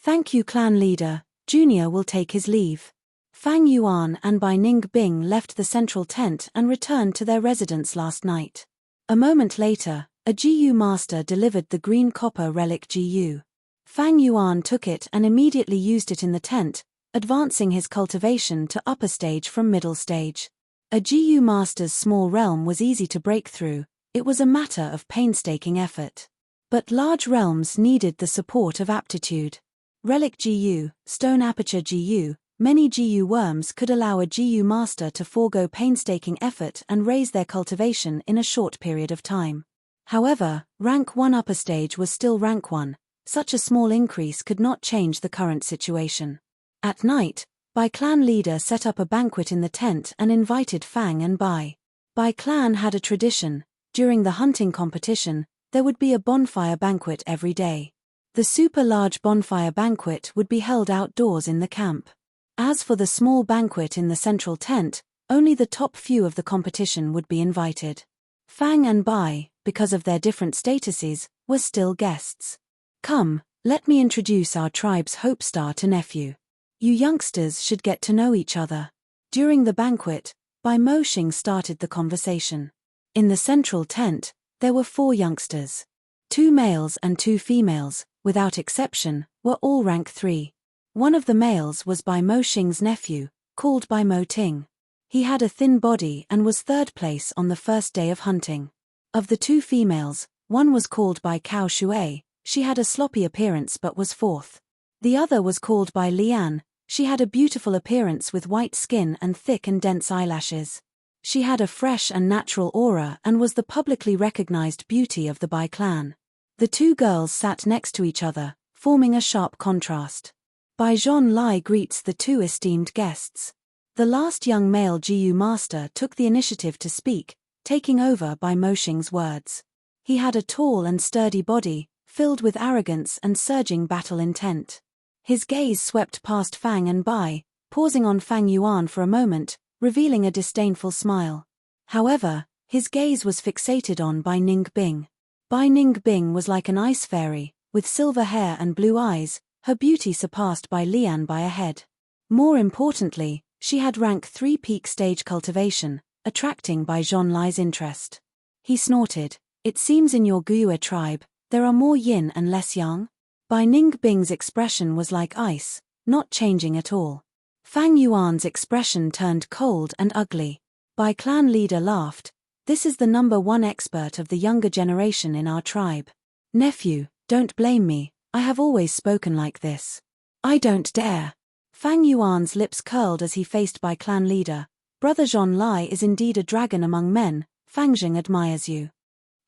Thank you, clan leader. Junior will take his leave. Fang Yuan and Bai Ningbing left the central tent and returned to their residence last night. A moment later, a Guu master delivered the green copper relic Guu. Fang Yuan took it and immediately used it in the tent, advancing his cultivation to upper stage from middle stage. A Guu master's small realm was easy to break through, it was a matter of painstaking effort. But large realms needed the support of aptitude. Relic Guu, Stone Aperture Guu, many Guu worms could allow a Guu master to forego painstaking effort and raise their cultivation in a short period of time. However, rank 1 upper stage was still rank 1, such a small increase could not change the current situation. At night, Bai clan leader set up a banquet in the tent and invited Fang and Bai. Bai clan had a tradition, during the hunting competition, there would be a bonfire banquet every day. The super large bonfire banquet would be held outdoors in the camp. As for the small banquet in the central tent, only the top few of the competition would be invited. Fang and Bai, because of their different statuses, were still guests. Come, let me introduce our tribe's hope star to nephew. You youngsters should get to know each other. During the banquet, Bai Moshing started the conversation. In the central tent, there were 4 youngsters. 2 males and 2 females, without exception, were all rank 3. One of the males was Bai Moshing's nephew, called Bai Mo Ting. He had a thin body and was 3rd place on the first day of hunting. Of the 2 females, one was called Bai Cao Shui, she had a sloppy appearance but was 4th. The other was called Bai Lian, she had a beautiful appearance with white skin and thick and dense eyelashes. She had a fresh and natural aura and was the publicly recognized beauty of the Bai clan. The 2 girls sat next to each other, forming a sharp contrast. Bai Zhonlai greets the 2 esteemed guests. The last young male Guu master took the initiative to speak, taking over Bai Moshing's words. He had a tall and sturdy body, filled with arrogance and surging battle intent. His gaze swept past Fang and Bai, pausing on Fang Yuan for a moment, revealing a disdainful smile. However, his gaze was fixated on Bai Ningbing. Bai Ningbing was like an ice fairy, with silver hair and blue eyes, her beauty surpassed Bai Lian by a head. More importantly, she had rank 3 peak stage cultivation, attracting Bai Zhonlai's interest. He snorted, "It seems in your Guyue tribe, there are more yin and less yang?" Bai Ningbing's expression was like ice, not changing at all. Fang Yuan's expression turned cold and ugly. Bai clan leader laughed, "This is the number 1 expert of the younger generation in our tribe. Nephew, don't blame me, I have always spoken like this." "I don't dare." Fang Yuan's lips curled as he faced Bai clan leader. "Brother Zhonlai is indeed a dragon among men, Fang Jing admires you."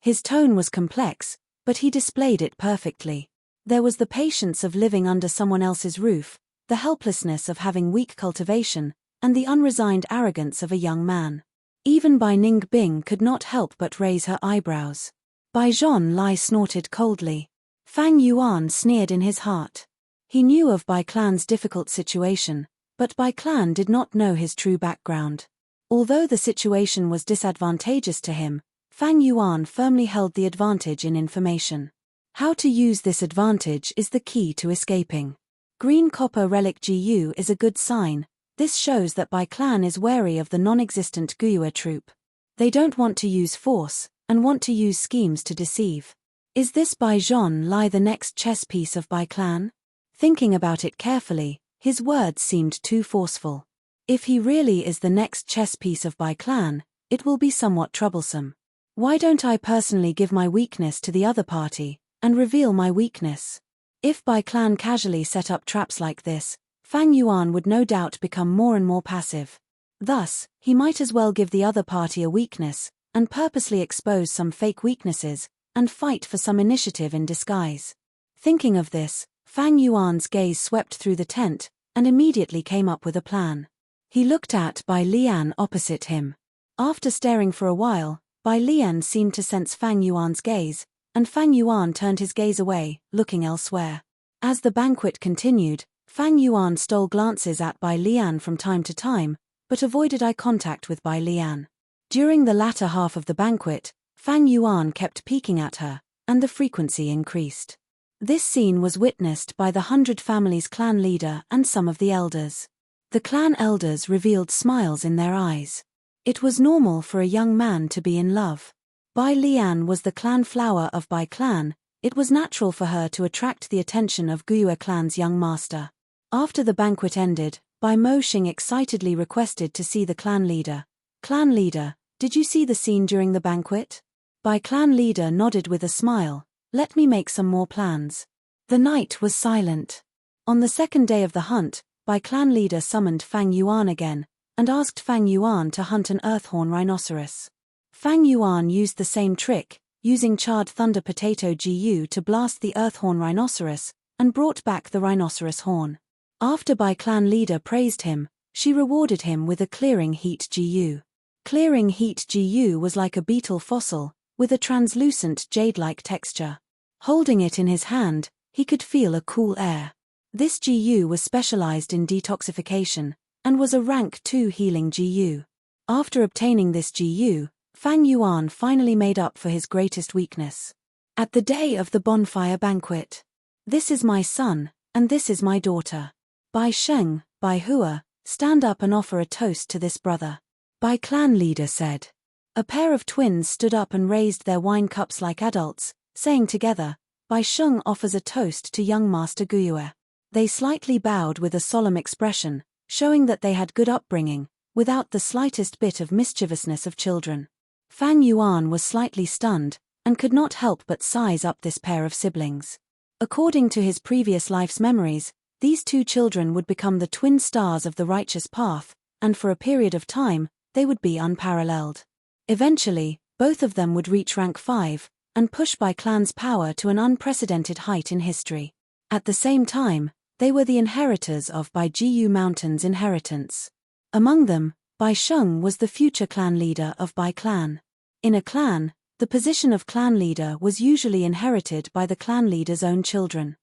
His tone was complex, but he displayed it perfectly. There was the patience of living under someone else's roof, the helplessness of having weak cultivation, and the unresigned arrogance of a young man. Even Bai Ningbing could not help but raise her eyebrows. Bai Zhonlai snorted coldly. Fang Yuan sneered in his heart. He knew of Bai clan's difficult situation, but Bai clan did not know his true background. Although the situation was disadvantageous to him, Fang Yuan firmly held the advantage in information. How to use this advantage is the key to escaping. Green copper relic Guu is a good sign. This shows that Bai clan is wary of the non-existent Guyue troop. They don't want to use force, and want to use schemes to deceive. Is this Bai Zhon Lai the next chess piece of Bai clan? Thinking about it carefully, his words seemed too forceful. If he really is the next chess piece of Bai clan, it will be somewhat troublesome. Why don't I personally give my weakness to the other party, and reveal my weakness? If Bai clan casually set up traps like this, Fang Yuan would no doubt become more and more passive. Thus, he might as well give the other party a weakness, and purposely expose some fake weaknesses, and fight for some initiative in disguise. Thinking of this, Fang Yuan's gaze swept through the tent, and immediately came up with a plan. He looked at Bai Lian opposite him. After staring for a while, Bai Lian seemed to sense Fang Yuan's gaze, and Fang Yuan turned his gaze away, looking elsewhere. As the banquet continued, Fang Yuan stole glances at Bai Lian from time to time, but avoided eye contact with Bai Lian. During the latter half of the banquet, Fang Yuan kept peeking at her, and the frequency increased. This scene was witnessed by the 100 Families clan leader and some of the elders. The clan elders revealed smiles in their eyes. It was normal for a young man to be in love. Bai Lian was the clan flower of Bai clan. It was natural for her to attract the attention of Guyue clan's young master. After the banquet ended, Bai Moxing excitedly requested to see the clan leader. Clan leader, did you see the scene during the banquet? Bai clan leader nodded with a smile. Let me make some more plans. The night was silent. On the second day of the hunt, Bai clan leader summoned Fang Yuan again, and asked Fang Yuan to hunt an earthhorn rhinoceros. Fang Yuan used the same trick, using charred thunder potato GU to blast the earthhorn rhinoceros, and brought back the rhinoceros horn. After Bai clan leader praised him, she rewarded him with a clearing heat GU. Clearing heat GU was like a beetle fossil, with a translucent jade-like texture. Holding it in his hand, he could feel a cool air. This GU was specialized in detoxification, and was a rank 2 healing GU. After obtaining this GU, Fang Yuan finally made up for his greatest weakness. At the day of the bonfire banquet. This is my son, and this is my daughter. Bai Sheng, Bai Hua, stand up and offer a toast to this brother. Bai clan leader said. A pair of twins stood up and raised their wine cups like adults, saying together, Bai Sheng offers a toast to young Master Guyue. They slightly bowed with a solemn expression, showing that they had good upbringing, without the slightest bit of mischievousness of children. Fang Yuan was slightly stunned, and could not help but size up this pair of siblings. According to his previous life's memories, these two children would become the twin stars of the righteous path, and for a period of time, they would be unparalleled. Eventually, both of them would reach rank 5, and push Bai clan's power to an unprecedented height in history. At the same time, they were the inheritors of Bai Jiu Mountain's inheritance. Among them, Bai Sheng was the future clan leader of Bai clan. In a clan, the position of clan leader was usually inherited by the clan leader's own children.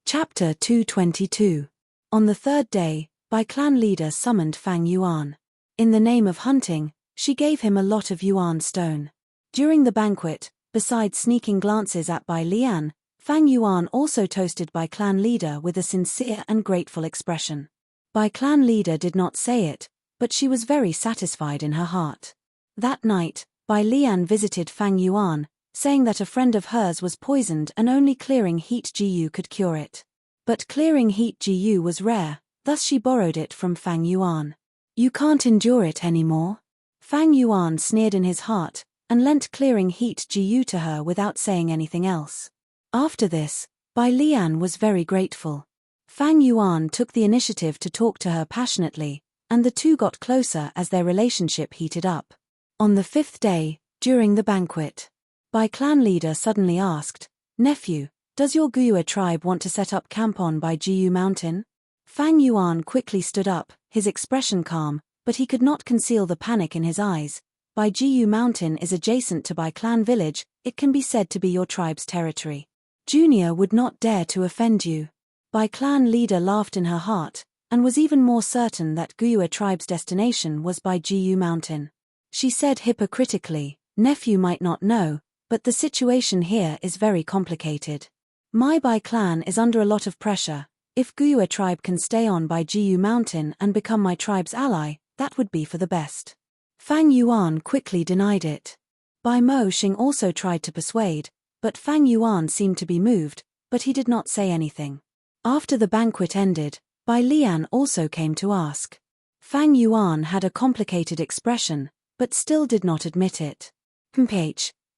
Chapter 222. On the third day, Bai clan leader summoned Fang Yuan. In the name of hunting, she gave him a lot of yuan stone. During the banquet, besides sneaking glances at Bai Lian, Fang Yuan also toasted Bai clan leader with a sincere and grateful expression. Bai clan leader did not say it, but she was very satisfied in her heart. That night, Bai Lian visited Fang Yuan, saying that a friend of hers was poisoned and only clearing heat GU could cure it. But clearing heat GU was rare, thus she borrowed it from Fang Yuan. You can't endure it anymore? Fang Yuan sneered in his heart, and lent clearing heat GU to her without saying anything else. After this, Bai Lian was very grateful. Fang Yuan took the initiative to talk to her passionately, and the two got closer as their relationship heated up. On the fifth day, during the banquet, Bai clan leader suddenly asked, Nephew, does your Guyue tribe want to set up camp on Bai Jiu Mountain? Fang Yuan quickly stood up, his expression calm, but he could not conceal the panic in his eyes. Bai Jiu Mountain is adjacent to Bai clan village, it can be said to be your tribe's territory. Junior would not dare to offend you. Bai clan leader laughed in her heart, and was even more certain that Guyue tribe's destination was Bai Jiu Mountain. She said hypocritically, Nephew might not know, but the situation here is very complicated. My Bai clan is under a lot of pressure. If Guyue tribe can stay on Bai Jiu Mountain and become my tribe's ally, that would be for the best. Fang Yuan quickly denied it. Bai Mo Xing also tried to persuade, but Fang Yuan seemed to be moved, but he did not say anything. After the banquet ended, Bai Lian also came to ask. Fang Yuan had a complicated expression, but still did not admit it.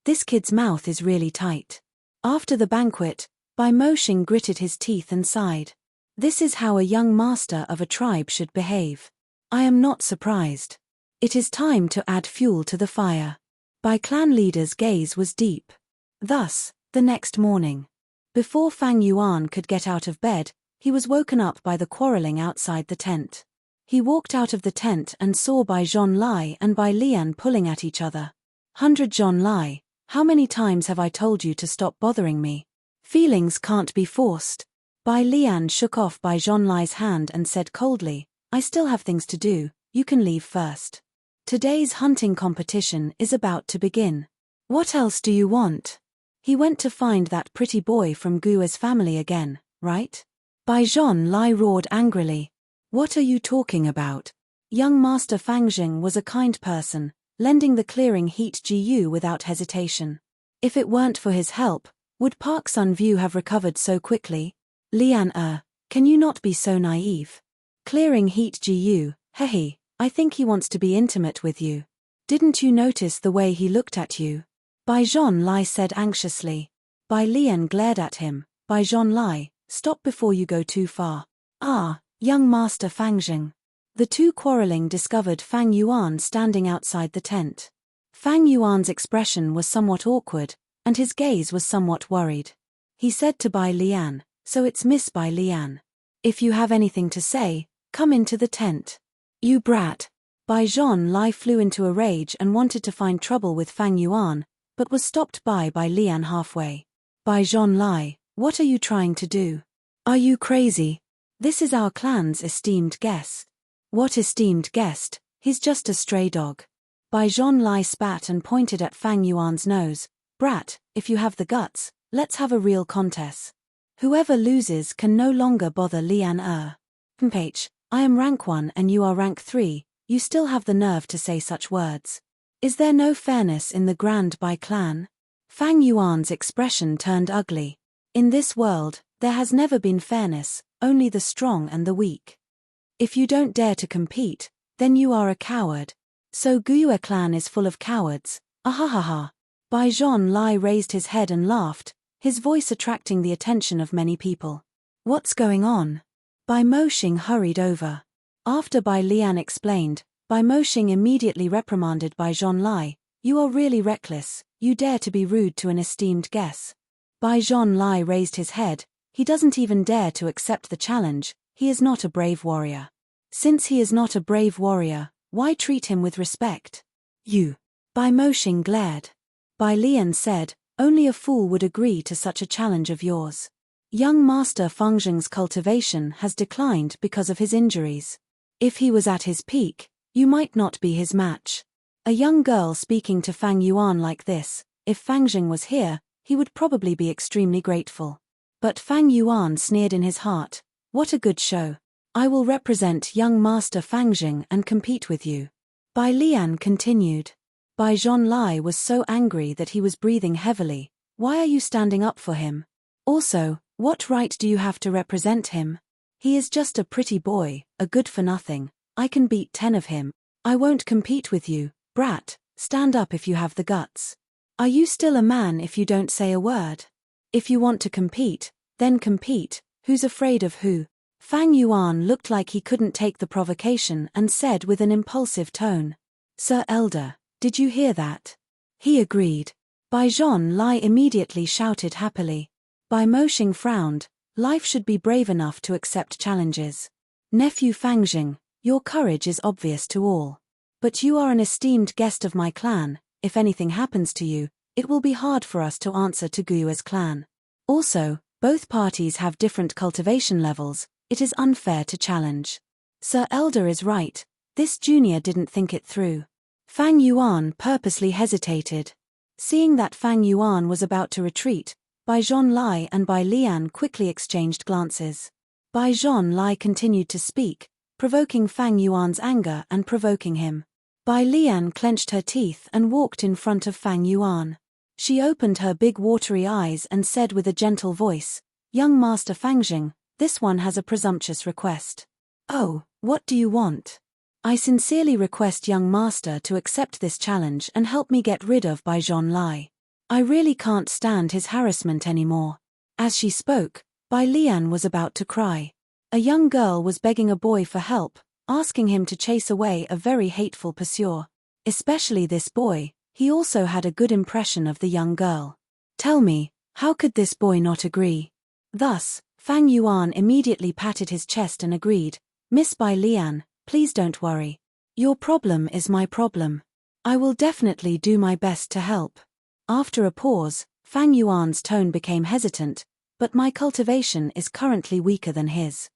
This kid's mouth is really tight. After the banquet, Bai Mo Xing gritted his teeth and sighed. This is how a young master of a tribe should behave. I am not surprised. It is time to add fuel to the fire. Bai clan leader's gaze was deep. Thus, the next morning, before Fang Yuan could get out of bed, he was woken up by the quarreling outside the tent. He walked out of the tent and saw Bai Zhonlai and Bai Lian pulling at each other. 100 Zhonlai, how many times have I told you to stop bothering me? Feelings can't be forced. Bai Lian shook off Bai Zhonlai's hand and said coldly, I still have things to do, you can leave first. Today's hunting competition is about to begin. What else do you want? He went to find that pretty boy from Gua's family again, right? Bai Zhonlai roared angrily. What are you talking about? Young Master Fangjing was a kind person, lending the clearing heat Gu without hesitation. If it weren't for his help, would Park Sun View have recovered so quickly? Lian can you not be so naive? Clearing heat Gu, hehe, I think he wants to be intimate with you. Didn't you notice the way he looked at you? Bai Zhonlai said anxiously. Bai Lian glared at him. Bai Zhonlai, stop before you go too far. Young Master Fangjing. The two quarreling discovered Fang Yuan standing outside the tent. Fang Yuan's expression was somewhat awkward, and his gaze was somewhat worried. He said to Bai Lian, so it's Miss Bai Lian. If you have anything to say, come into the tent. You brat. Bai Zhonlai flew into a rage and wanted to find trouble with Fang Yuan, but was stopped by Bai Lian halfway. Bai Zhonlai, what are you trying to do? Are you crazy? This is our clan's esteemed guest. What esteemed guest? He's just a stray dog. Bai Zhonlai spat and pointed at Fang Yuan's nose. Brat, if you have the guts, let's have a real contest. Whoever loses can no longer bother Lian I am rank 1 and you are rank 3, you still have the nerve to say such words. Is there no fairness in the Grand Bai clan? Fang Yuan's expression turned ugly. In this world, there has never been fairness, only the strong and the weak. If you don't dare to compete, then you are a coward. So Guyue clan is full of cowards, ahahaha. Bai Zhonlai raised his head and laughed, his voice attracting the attention of many people. What's going on? Bai Mo Xing hurried over. After Bai Lian explained, Bai Mo Xing immediately reprimanded Bai Zhonlai, you are really reckless, you dare to be rude to an esteemed guest. Bai Zhonlai raised his head, he doesn't even dare to accept the challenge, he is not a brave warrior. Since he is not a brave warrior, why treat him with respect? You. Bai Mo Xing glared. Bai Lian said, only a fool would agree to such a challenge of yours. Young Master Fangjing's cultivation has declined because of his injuries. If he was at his peak, you might not be his match. A young girl speaking to Fang Yuan like this, if Fangjing was here, he would probably be extremely grateful. But Fang Yuan sneered in his heart, what a good show. I will represent young Master Fangjing and compete with you. Bai Lian continued. Bai Zhonlai was so angry that he was breathing heavily. Why are you standing up for him? Also, what right do you have to represent him? He is just a pretty boy, a good-for-nothing. I can beat 10 of him. I won't compete with you, brat. Stand up if you have the guts. Are you still a man if you don't say a word? If you want to compete, then compete. Who's afraid of who? Fang Yuan looked like he couldn't take the provocation and said with an impulsive tone. Sir Elder, did you hear that? He agreed. Bai Zhonlai immediately shouted happily. Bai Mo Xing frowned. Life should be brave enough to accept challenges. Nephew Fangjing, your courage is obvious to all. But you are an esteemed guest of my clan, if anything happens to you, it will be hard for us to answer to Guyue's clan. Also, both parties have different cultivation levels, it is unfair to challenge. Sir Elder is right, this junior didn't think it through. Fang Yuan purposely hesitated. Seeing that Fang Yuan was about to retreat, Bai Zhonlai and Bai Lian quickly exchanged glances. Bai Zhonlai continued to speak, provoking Fang Yuan's anger and provoking him. Bai Lian clenched her teeth and walked in front of Fang Yuan. She opened her big watery eyes and said with a gentle voice, "Young Master Fangjing, this one has a presumptuous request." "Oh, what do you want?" "I sincerely request young master to accept this challenge and help me get rid of Bai Zhonlai. I really can't stand his harassment anymore." As she spoke, Bai Lian was about to cry. A young girl was begging a boy for help, asking him to chase away a very hateful pursuer. Especially this boy, he also had a good impression of the young girl. Tell me, how could this boy not agree? Thus, Fang Yuan immediately patted his chest and agreed, "Miss Bai Lian, please don't worry. Your problem is my problem. I will definitely do my best to help." After a pause, Fang Yuan's tone became hesitant, "But my cultivation is currently weaker than his.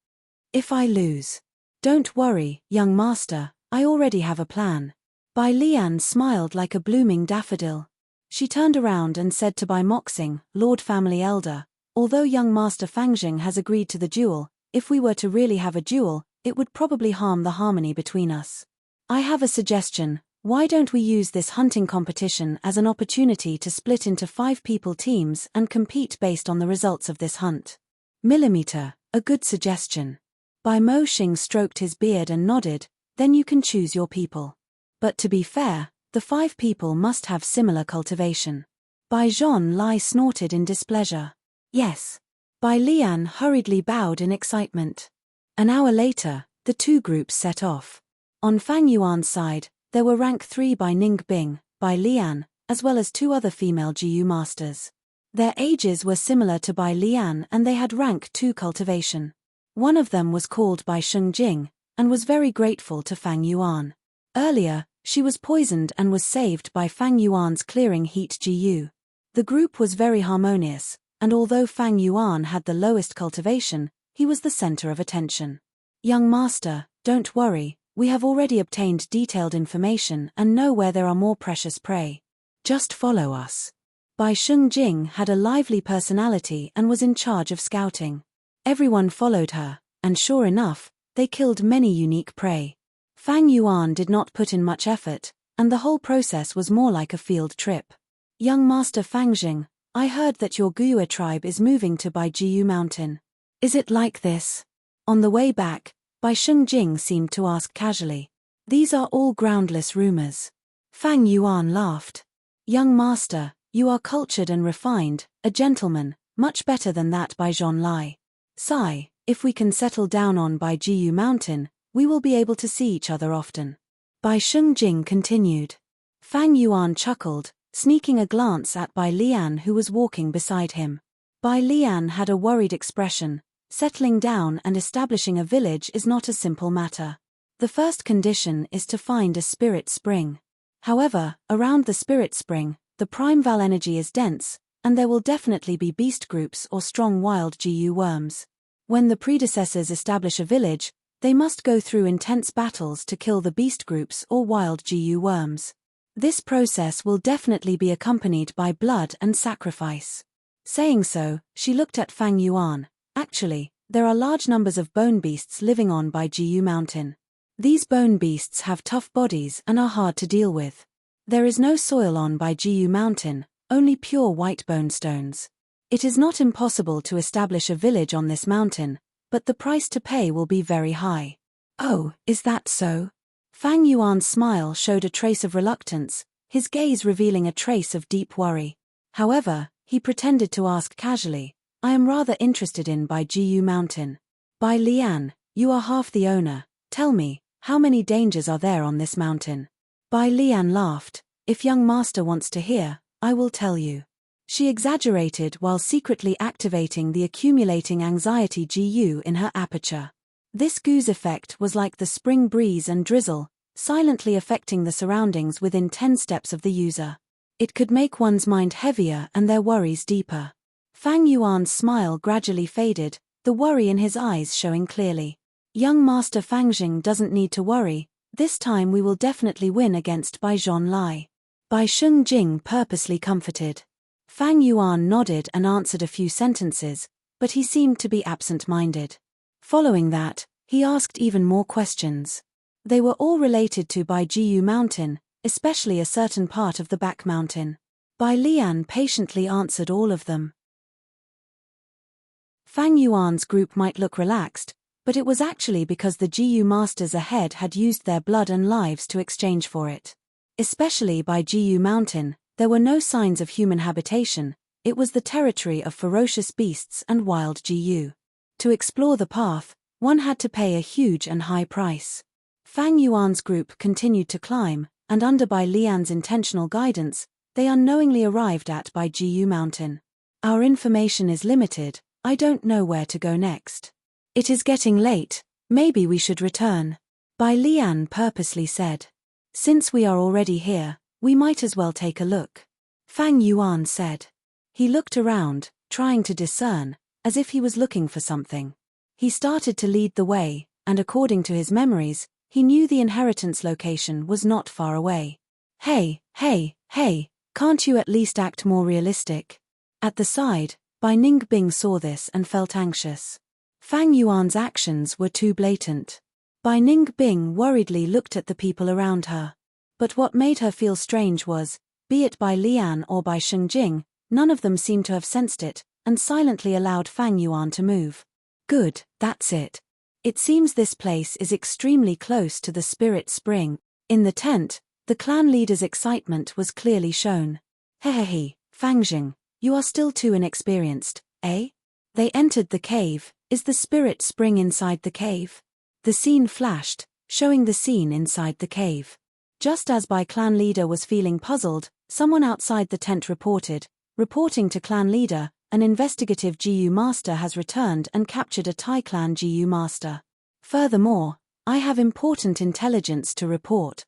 If I lose..." "Don't worry, young master, I already have a plan." Bai Lian smiled like a blooming daffodil. She turned around and said to Bai Moxing, "Lord Family Elder, although young Master Fangjing has agreed to the duel, if we were to really have a duel, it would probably harm the harmony between us. I have a suggestion. Why don't we use this hunting competition as an opportunity to split into 5-people teams and compete based on the results of this hunt?" "Millimeter, a good suggestion." Bai Mo Xing stroked his beard and nodded, "Then you can choose your people. But to be fair, the 5 people must have similar cultivation." Bai Zhonlai snorted in displeasure. "Yes." Bai Lian hurriedly bowed in excitement. An hour later, the 2 groups set off. On Fang Yuan's side, there were rank 3 Bai Ningbing, Bai Lian, as well as 2 other female GU masters. Their ages were similar to Bai Lian and they had rank 2 cultivation. One of them was called Bai Shungjing, and was very grateful to Fang Yuan. Earlier, she was poisoned and was saved by Fang Yuan's clearing heat GU. The group was very harmonious, and although Fang Yuan had the lowest cultivation, he was the center of attention. "Young master, don't worry, we have already obtained detailed information and know where there are more precious prey. Just follow us." Bai Shungjing had a lively personality and was in charge of scouting. Everyone followed her, and sure enough, they killed many unique prey. Fang Yuan did not put in much effort, and the whole process was more like a field trip. "Young Master Fangjing, I heard that your Guyue tribe is moving to Baijiu Mountain. Is it like this?" On the way back, Bai Shungjing seemed to ask casually. "These are all groundless rumors." Fang Yuan laughed. "Young master, you are cultured and refined, a gentleman, much better than that Bai Zhonlai. Sigh, if we can settle down on Baijiu Mountain, we will be able to see each other often." Bai Shungjing continued. Fang Yuan chuckled, sneaking a glance at Bai Lian who was walking beside him. Bai Lian had a worried expression. Settling down and establishing a village is not a simple matter. The first condition is to find a spirit spring. However, around the spirit spring, the primeval energy is dense, and there will definitely be beast groups or strong wild GU worms. When the predecessors establish a village, they must go through intense battles to kill the beast groups or wild GU worms. This process will definitely be accompanied by blood and sacrifice. Saying so, she looked at Fang Yuan. "Actually, there are large numbers of bone beasts living on Baijiu Mountain. These bone beasts have tough bodies and are hard to deal with. There is no soil on Baijiu Mountain, only pure white bone stones. It is not impossible to establish a village on this mountain, but the price to pay will be very high." "Oh, is that so?" Fang Yuan's smile showed a trace of reluctance, his gaze revealing a trace of deep worry. However, he pretended to ask casually, "I am rather interested in Baijiu Mountain. Bai Lian, you are half the owner, tell me, how many dangers are there on this mountain?" Bai Lian laughed. "If young master wants to hear, I will tell you." She exaggerated while secretly activating the accumulating anxiety GU in her aperture. This goose effect was like the spring breeze and drizzle, silently affecting the surroundings within 10 steps of the user. It could make one's mind heavier and their worries deeper. Fang Yuan's smile gradually faded, the worry in his eyes showing clearly. "Young Master Fangjing doesn't need to worry, this time we will definitely win against Bai Zhonlai." Bai Shungjing purposely comforted. Fang Yuan nodded and answered a few sentences, but he seemed to be absent-minded. Following that, he asked even more questions. They were all related to Bai Jiu Mountain, especially a certain part of the back mountain. Bai Lian patiently answered all of them. Fang Yuan's group might look relaxed, but it was actually because the Jiu masters ahead had used their blood and lives to exchange for it. Especially by Jiu Mountain, there were no signs of human habitation. It was the territory of ferocious beasts and wild Jiu. To explore the path, one had to pay a huge and high price. Fang Yuan's group continued to climb, and under Bai Lian's intentional guidance, they unknowingly arrived at Bai Jiu Mountain. Our information is limited, I don't know where to go next. It is getting late, maybe we should return. Bai Lian purposely said. Since we are already here, we might as well take a look. Fang Yuan said. He looked around, trying to discern, as if he was looking for something. He started to lead the way, and according to his memories, he knew the inheritance location was not far away. Hey, can't you at least act more realistic? At the side, Bai Ningbing saw this and felt anxious. Fang Yuan's actions were too blatant. Bai Ningbing worriedly looked at the people around her. But what made her feel strange was, be it Bai Lian or Bai Shengjing, none of them seemed to have sensed it, and silently allowed Fang Yuan to move. Good, that's it. It seems this place is extremely close to the spirit spring. In the tent, the clan leader's excitement was clearly shown. Hehehe, Fangjing, you are still too inexperienced, eh? They entered the cave. Is the spirit spring inside the cave? The scene flashed, showing the scene inside the cave. Just as Bai clan leader was feeling puzzled, someone outside the tent reporting to clan leader, an investigative Jiu master has returned and captured a Tai clan Jiu master. Furthermore, I have important intelligence to report.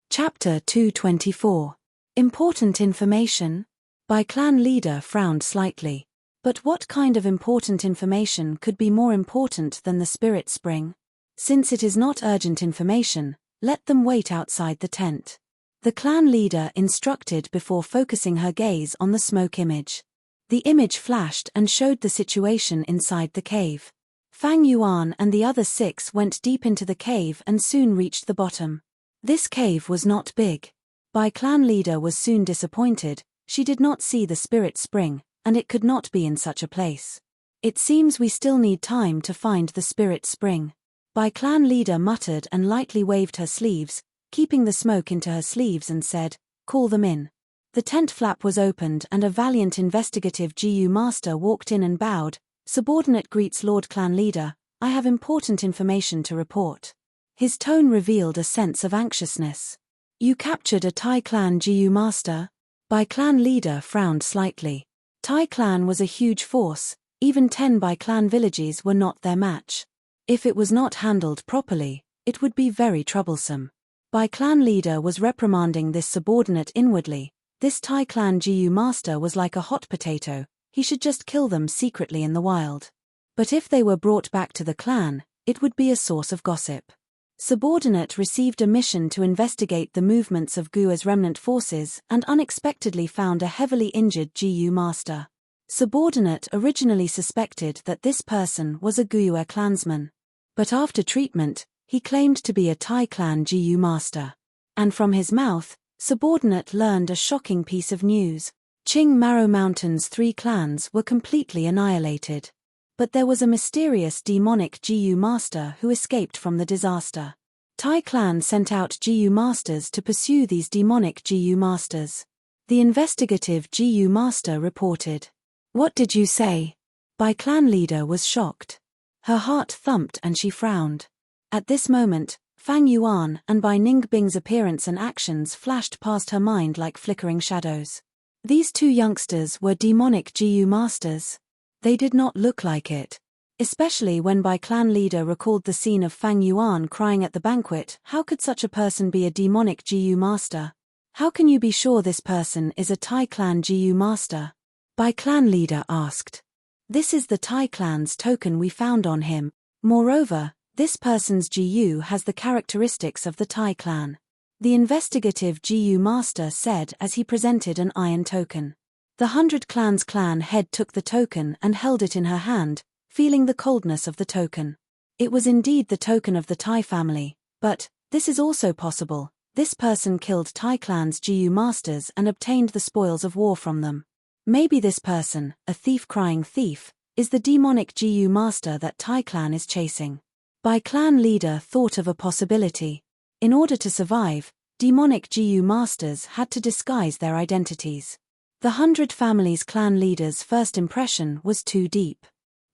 Chapter 224. Important information? Bai clan leader frowned slightly. But what kind of important information could be more important than the spirit spring? Since it is not urgent information, let them wait outside the tent. The clan leader instructed before focusing her gaze on the smoke image. The image flashed and showed the situation inside the cave. Fang Yuan and the other 6 went deep into the cave and soon reached the bottom. This cave was not big. Bai clan leader was soon disappointed. She did not see the spirit spring, and it could not be in such a place. It seems we still need time to find the spirit spring. Bai clan leader muttered and lightly waved her sleeves, keeping the smoke into her sleeves, and said, call them in. The tent flap was opened and a valiant investigative Jiu master walked in and bowed. Subordinate greets Lord clan leader, I have important information to report. His tone revealed a sense of anxiousness. You captured a Tai clan Jiu master? Bai clan leader frowned slightly. Tai clan was a huge force, even 10 Bai clan villages were not their match. If it was not handled properly, it would be very troublesome. Bai clan leader was reprimanding this subordinate inwardly. This Tai clan Jiu master was like a hot potato, he should just kill them secretly in the wild. But if they were brought back to the clan, it would be a source of gossip. Subordinate received a mission to investigate the movements of Gua's remnant forces and unexpectedly found a heavily injured Jiu master. Subordinate originally suspected that this person was a Gua clansman. But after treatment, he claimed to be a Tai clan Jiu master. And from his mouth, subordinate learned a shocking piece of news. Qing Maro Mountain's 3 clans were completely annihilated. But there was a mysterious demonic Jiu master who escaped from the disaster. Tai clan sent out Jiu masters to pursue these demonic Jiu masters. The investigative Jiu master reported. What did you say? Bai clan leader was shocked. Her heart thumped and she frowned. At this moment, Fang Yuan and Bai Ningbing's appearance and actions flashed past her mind like flickering shadows. These 2 youngsters were demonic Jiu masters. They did not look like it. Especially when Bai clan leader recalled the scene of Fang Yuan crying at the banquet. How could such a person be a demonic Jiu master? How can you be sure this person is a Tai clan Jiu master? Bai clan leader asked. This is the Tai clan's token we found on him. Moreover, this person's Jiu has the characteristics of the Tai clan. The investigative Jiu master said as he presented an iron token. The 100 Clans clan head took the token and held it in her hand, feeling the coldness of the token. It was indeed the token of the Tai family, but this is also possible. This person killed Tai clan's GU masters and obtained the spoils of war from them. Maybe this person, a thief crying thief, is the demonic GU master that Tai clan is chasing. Bai clan leader thought of a possibility. In order to survive, demonic GU masters had to disguise their identities. The 100 Families clan leader's first impression was too deep.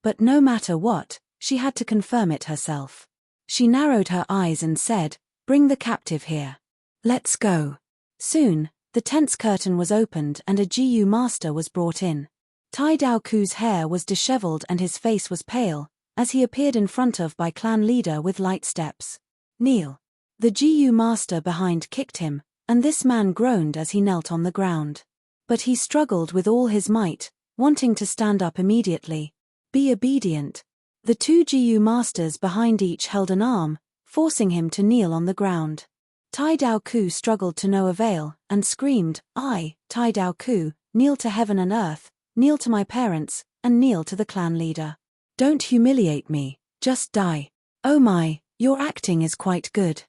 But no matter what, she had to confirm it herself. She narrowed her eyes and said, "Bring the captive here. Let's go." Soon, the tent's curtain was opened and a GU master was brought in. Tai Daoku's hair was disheveled and his face was pale, as he appeared in front of Bai clan leader with light steps. "Kneel." The GU master behind kicked him, and this man groaned as he knelt on the ground. But he struggled with all his might, wanting to stand up immediately. "Be obedient." The 2 GU masters behind each held an arm, forcing him to kneel on the ground. Tai Daoku struggled to no avail, and screamed, "I, Tai Daoku, kneel to heaven and earth, kneel to my parents, and kneel to the clan leader. Don't humiliate me, just die." "Oh my, your acting is quite good."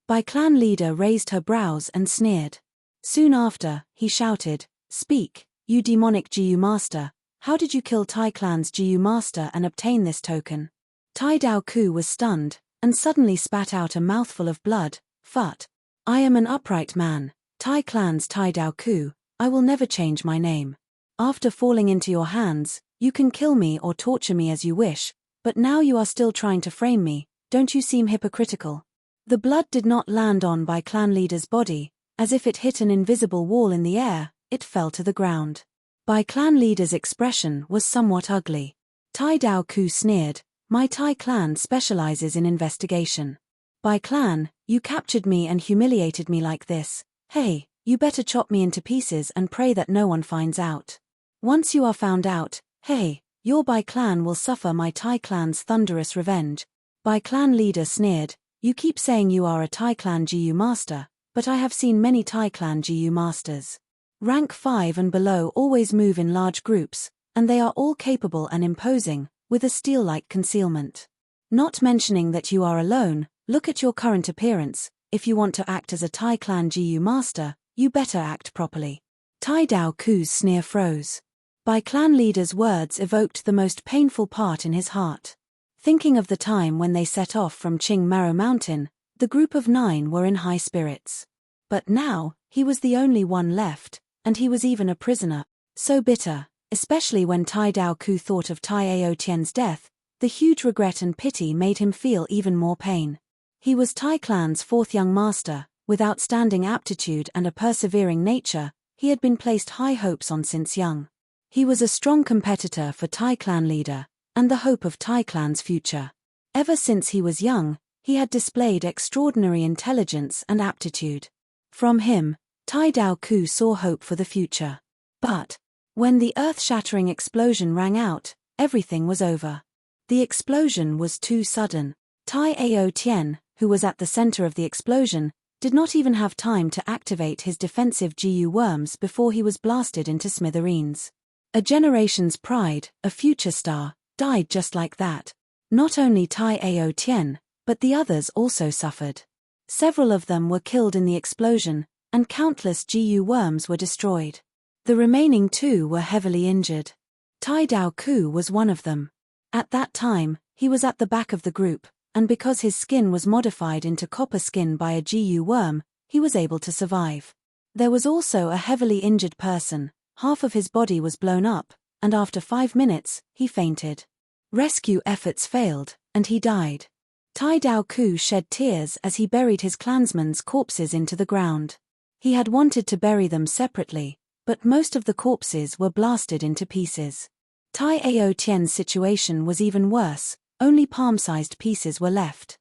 Bai clan leader raised her brows and sneered. Soon after, he shouted, "Speak, you demonic GU master, how did you kill Tai clan's GU master and obtain this token?" Tai Daoku was stunned, and suddenly spat out a mouthful of blood. "Phut. I am an upright man, Tai clan's Tai Daoku, I will never change my name. After falling into your hands, you can kill me or torture me as you wish, but now you are still trying to frame me, don't you seem hypocritical?" The blood did not land on Bai clan leader's body, as if it hit an invisible wall in the air, it fell to the ground. Bai clan leader's expression was somewhat ugly. Tai Daoku sneered, "My Tai clan specializes in investigation. Bai clan, you captured me and humiliated me like this. Hey, you better chop me into pieces and pray that no one finds out. Once you are found out, hey, your Bai clan will suffer my Tai clan's thunderous revenge." Bai clan leader sneered, "You keep saying you are a Tai clan GU master, but I have seen many Tai clan GU masters. Rank 5 and below always move in large groups, and they are all capable and imposing, with a steel-like concealment. Not mentioning that you are alone, look at your current appearance. If you want to act as a Tai clan GU master, you better act properly." Tai Daoku's sneer froze. Bai clan leader's words evoked the most painful part in his heart. Thinking of the time when they set off from Qing Maro Mountain, the group of 9 were in high spirits. But now, he was the only one left, and he was even a prisoner. So bitter, especially when Tai Daoku thought of Tai Aotian's death, the huge regret and pity made him feel even more pain. He was Tai clan's 4th young master, with outstanding aptitude and a persevering nature, he had been placed high hopes on since young. He was a strong competitor for Tai clan leader, and the hope of Tai clan's future. Ever since he was young, he had displayed extraordinary intelligence and aptitude. From him, Tai Daoku saw hope for the future. But when the earth-shattering explosion rang out, everything was over. The explosion was too sudden. Tai Aotian, who was at the center of the explosion, did not even have time to activate his defensive GU worms before he was blasted into smithereens. A generation's pride, a future star, died just like that. Not only Tai Aotian, but the others also suffered. Several of them were killed in the explosion, and countless GU worms were destroyed. The remaining 2 were heavily injured. Tai Daoku was one of them. At that time, he was at the back of the group, and because his skin was modified into copper skin by a GU worm, he was able to survive. There was also a heavily injured person, half of his body was blown up, and after 5 minutes, he fainted. Rescue efforts failed, and he died. Tai Daoku shed tears as he buried his clansmen's corpses into the ground. He had wanted to bury them separately, but most of the corpses were blasted into pieces. Tai Aotian's situation was even worse, only palm-sized pieces were left.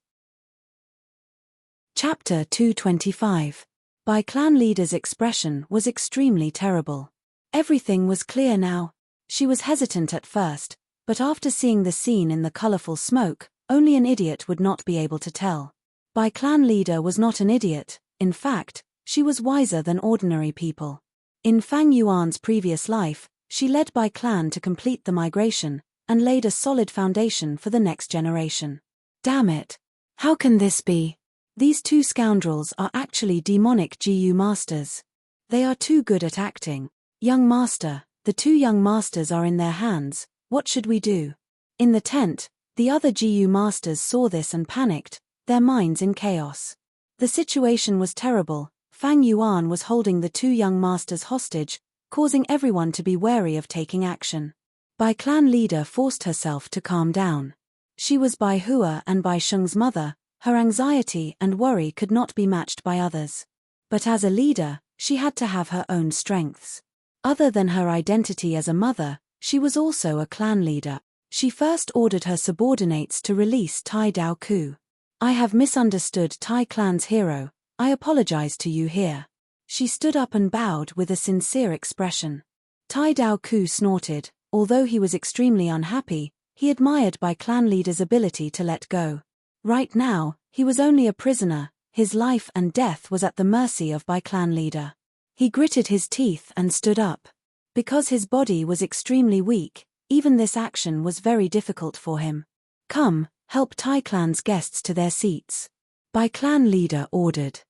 Chapter 225. Bai clan leader's expression was extremely terrible. Everything was clear now. She was hesitant at first, but after seeing the scene in the colorful smoke, only an idiot would not be able to tell. Bai clan leader was not an idiot, in fact, she was wiser than ordinary people. In Fang Yuan's previous life, she led Bai clan to complete the migration, and laid a solid foundation for the next generation. Damn it. How can this be? These two scoundrels are actually demonic GU masters. They are too good at acting. Young master, the two young masters are in their hands, what should we do? In the tent, the other GU masters saw this and panicked, their minds in chaos. The situation was terrible. Fang Yuan was holding the two young masters hostage, causing everyone to be wary of taking action. Bai clan leader forced herself to calm down. She was Bai Hua and Bai Sheng's mother, her anxiety and worry could not be matched by others. But as a leader, she had to have her own strengths. Other than her identity as a mother, she was also a clan leader. She first ordered her subordinates to release Tai Dao Ku. I have misunderstood Tai clan's hero, I apologize to you here. She stood up and bowed with a sincere expression. Tai Dao Ku snorted, although he was extremely unhappy, he admired Bai clan leader's ability to let go. Right now, he was only a prisoner, his life and death was at the mercy of Bai clan leader. He gritted his teeth and stood up. Because his body was extremely weak, even this action was very difficult for him. Come, help Tai clan's guests to their seats. Bai clan leader ordered.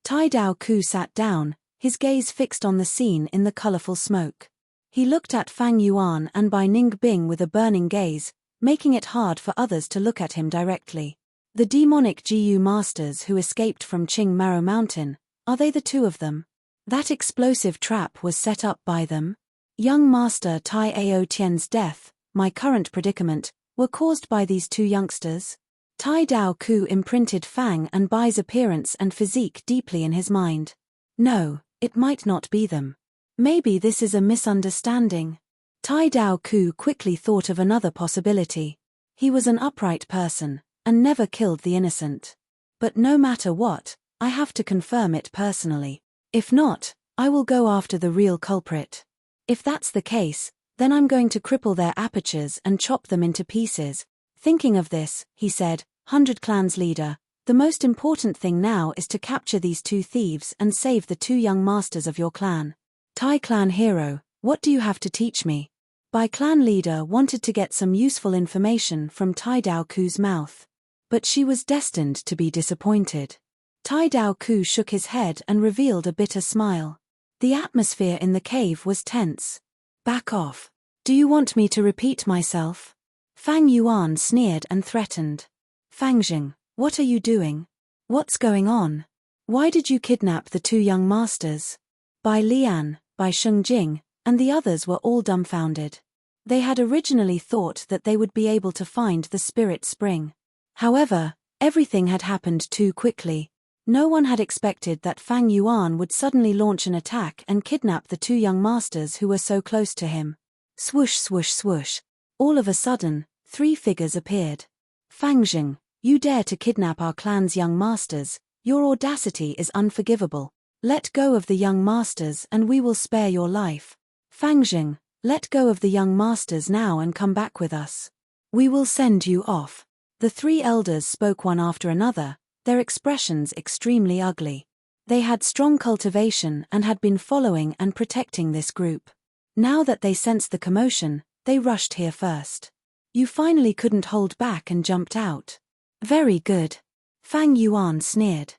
Tai Dao Ku sat down, his gaze fixed on the scene in the colorful smoke. He looked at Fang Yuan and Bai Ningbing with a burning gaze, making it hard for others to look at him directly. The demonic GU masters who escaped from Qing Maro Mountain, are they the two of them? That explosive trap was set up by them? Young Master Tai Ao Tian's death, my current predicament, were caused by these two youngsters? Tai Dao Ku imprinted Fang and Bai's appearance and physique deeply in his mind. No, it might not be them. Maybe this is a misunderstanding. Tai Dao Ku quickly thought of another possibility. He was an upright person, and never killed the innocent. But no matter what, I have to confirm it personally. If not, I will go after the real culprit. If that's the case, then I'm going to cripple their apertures and chop them into pieces. Thinking of this, he said, 100 Clans leader, the most important thing now is to capture these two thieves and save the two young masters of your clan. Tai clan hero, what do you have to teach me? Bai clan leader wanted to get some useful information from Tai Dao Ku's mouth. But she was destined to be disappointed. Tai Dao Ku shook his head and revealed a bitter smile. The atmosphere in the cave was tense. Back off. Do you want me to repeat myself? Fang Yuan sneered and threatened. Fangjing, what are you doing? What's going on? Why did you kidnap the two young masters? Bai Lian, Bai Shengjing, and the others were all dumbfounded. They had originally thought that they would be able to find the spirit spring. However, everything had happened too quickly. No one had expected that Fang Yuan would suddenly launch an attack and kidnap the two young masters who were so close to him. Swoosh swoosh swoosh. All of a sudden, 3 figures appeared. Fangjing, you dare to kidnap our clan's young masters, your audacity is unforgivable. Let go of the young masters and we will spare your life. Fangjing, let go of the young masters now and come back with us. We will send you off. The 3 elders spoke one after another, their expressions extremely ugly. They had strong cultivation and had been following and protecting this group. Now that they sensed the commotion, they rushed here first. You finally couldn't hold back and jumped out. Very good. Fang Yuan sneered.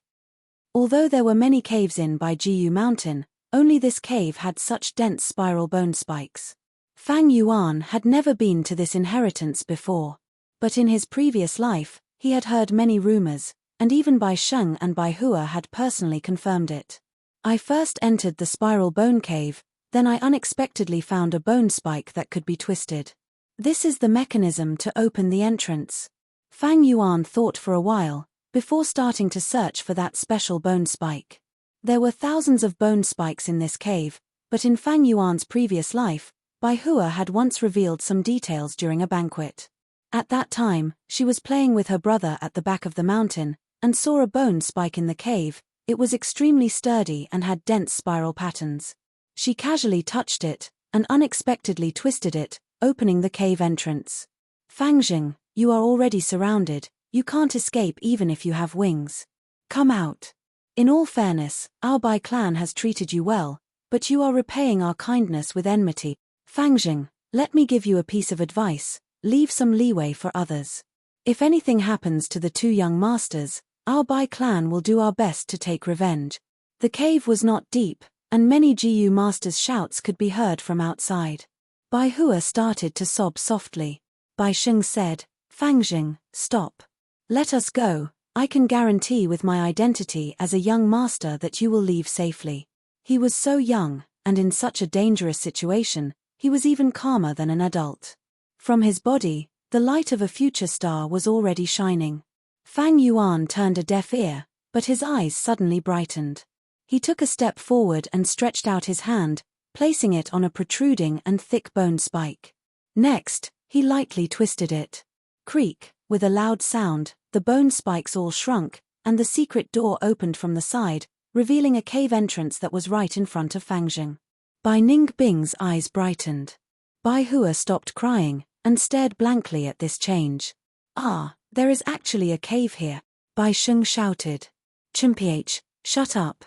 Although there were many caves in by Jiu Mountain, only this cave had such dense spiral bone spikes. Fang Yuan had never been to this inheritance before. But in his previous life, he had heard many rumors, and even Bai Sheng and Bai Hua had personally confirmed it. I first entered the spiral bone cave, then I unexpectedly found a bone spike that could be twisted. This is the mechanism to open the entrance. Fang Yuan thought for a while, before starting to search for that special bone spike. There were thousands of bone spikes in this cave, but in Fang Yuan's previous life, Bai Hua had once revealed some details during a banquet. At that time, she was playing with her brother at the back of the mountain, and saw a bone spike in the cave. It was extremely sturdy and had dense spiral patterns. She casually touched it, and unexpectedly twisted it, opening the cave entrance. Fangjing, you are already surrounded, you can't escape even if you have wings. Come out. In all fairness, our Bai clan has treated you well, but you are repaying our kindness with enmity. Fangjing, let me give you a piece of advice, leave some leeway for others. If anything happens to the two young masters, our Bai clan will do our best to take revenge. The cave was not deep, and many Gu masters' shouts could be heard from outside. Bai Hua started to sob softly. Bai Sheng said, "Fangjing, stop. Let us go. I can guarantee with my identity as a young master that you will leave safely." He was so young, and in such a dangerous situation, he was even calmer than an adult. From his body, the light of a future star was already shining. Fang Yuan turned a deaf ear, but his eyes suddenly brightened. He took a step forward and stretched out his hand, placing it on a protruding and thick bone spike. Next, he lightly twisted it. Creak, with a loud sound, the bone spikes all shrunk, and the secret door opened from the side, revealing a cave entrance that was right in front of Fangjing. Bai Ningbing's eyes brightened. Bai Hua stopped crying, and stared blankly at this change. "Ah, there is actually a cave here," Bai Sheng shouted. "Chimph, shut up."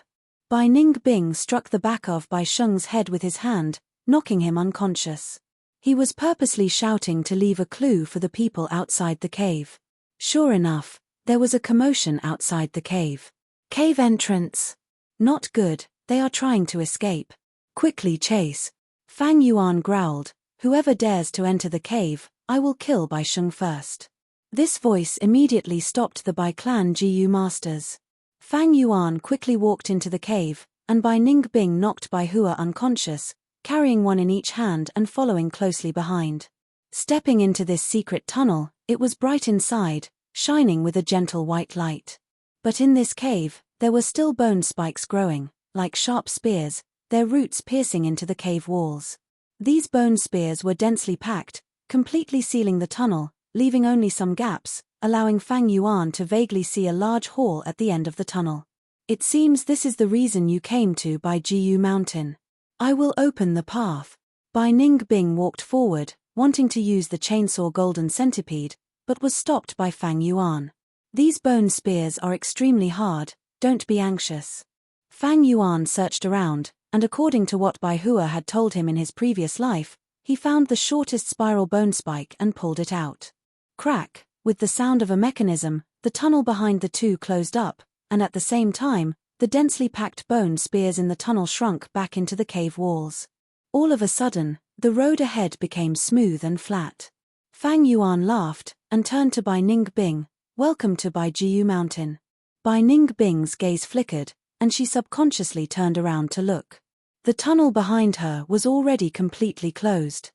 Bai Ningbing struck the back of Bai Sheng's head with his hand, knocking him unconscious. He was purposely shouting to leave a clue for the people outside the cave. Sure enough, there was a commotion outside the cave. "Cave entrance. Not good, they are trying to escape. Quickly chase." Fang Yuan growled, "Whoever dares to enter the cave, I will kill Bai Sheng first." This voice immediately stopped the Bai clan Gu masters. Fang Yuan quickly walked into the cave, and Bai Ningbing knocked Bai Hua unconscious, carrying one in each hand and following closely behind. Stepping into this secret tunnel, it was bright inside, shining with a gentle white light. But in this cave, there were still bone spikes growing, like sharp spears, their roots piercing into the cave walls. These bone spears were densely packed, completely sealing the tunnel, leaving only some gaps, allowing Fang Yuan to vaguely see a large hall at the end of the tunnel. "It seems this is the reason you came to Bai Jiu Mountain. I will open the path." Bai Ningbing walked forward, wanting to use the chainsaw golden centipede, but was stopped by Fang Yuan. "These bone spears are extremely hard, don't be anxious." Fang Yuan searched around, and according to what Bai Hua had told him in his previous life, he found the shortest spiral bone spike and pulled it out. Crack, with the sound of a mechanism, the tunnel behind the two closed up, and at the same time, the densely packed bone spears in the tunnel shrunk back into the cave walls. All of a sudden, the road ahead became smooth and flat. Fang Yuan laughed, and turned to Bai Ningbing, "Welcome to Bai Jiu Mountain." Bai Ningbing's gaze flickered, and she subconsciously turned around to look. The tunnel behind her was already completely closed.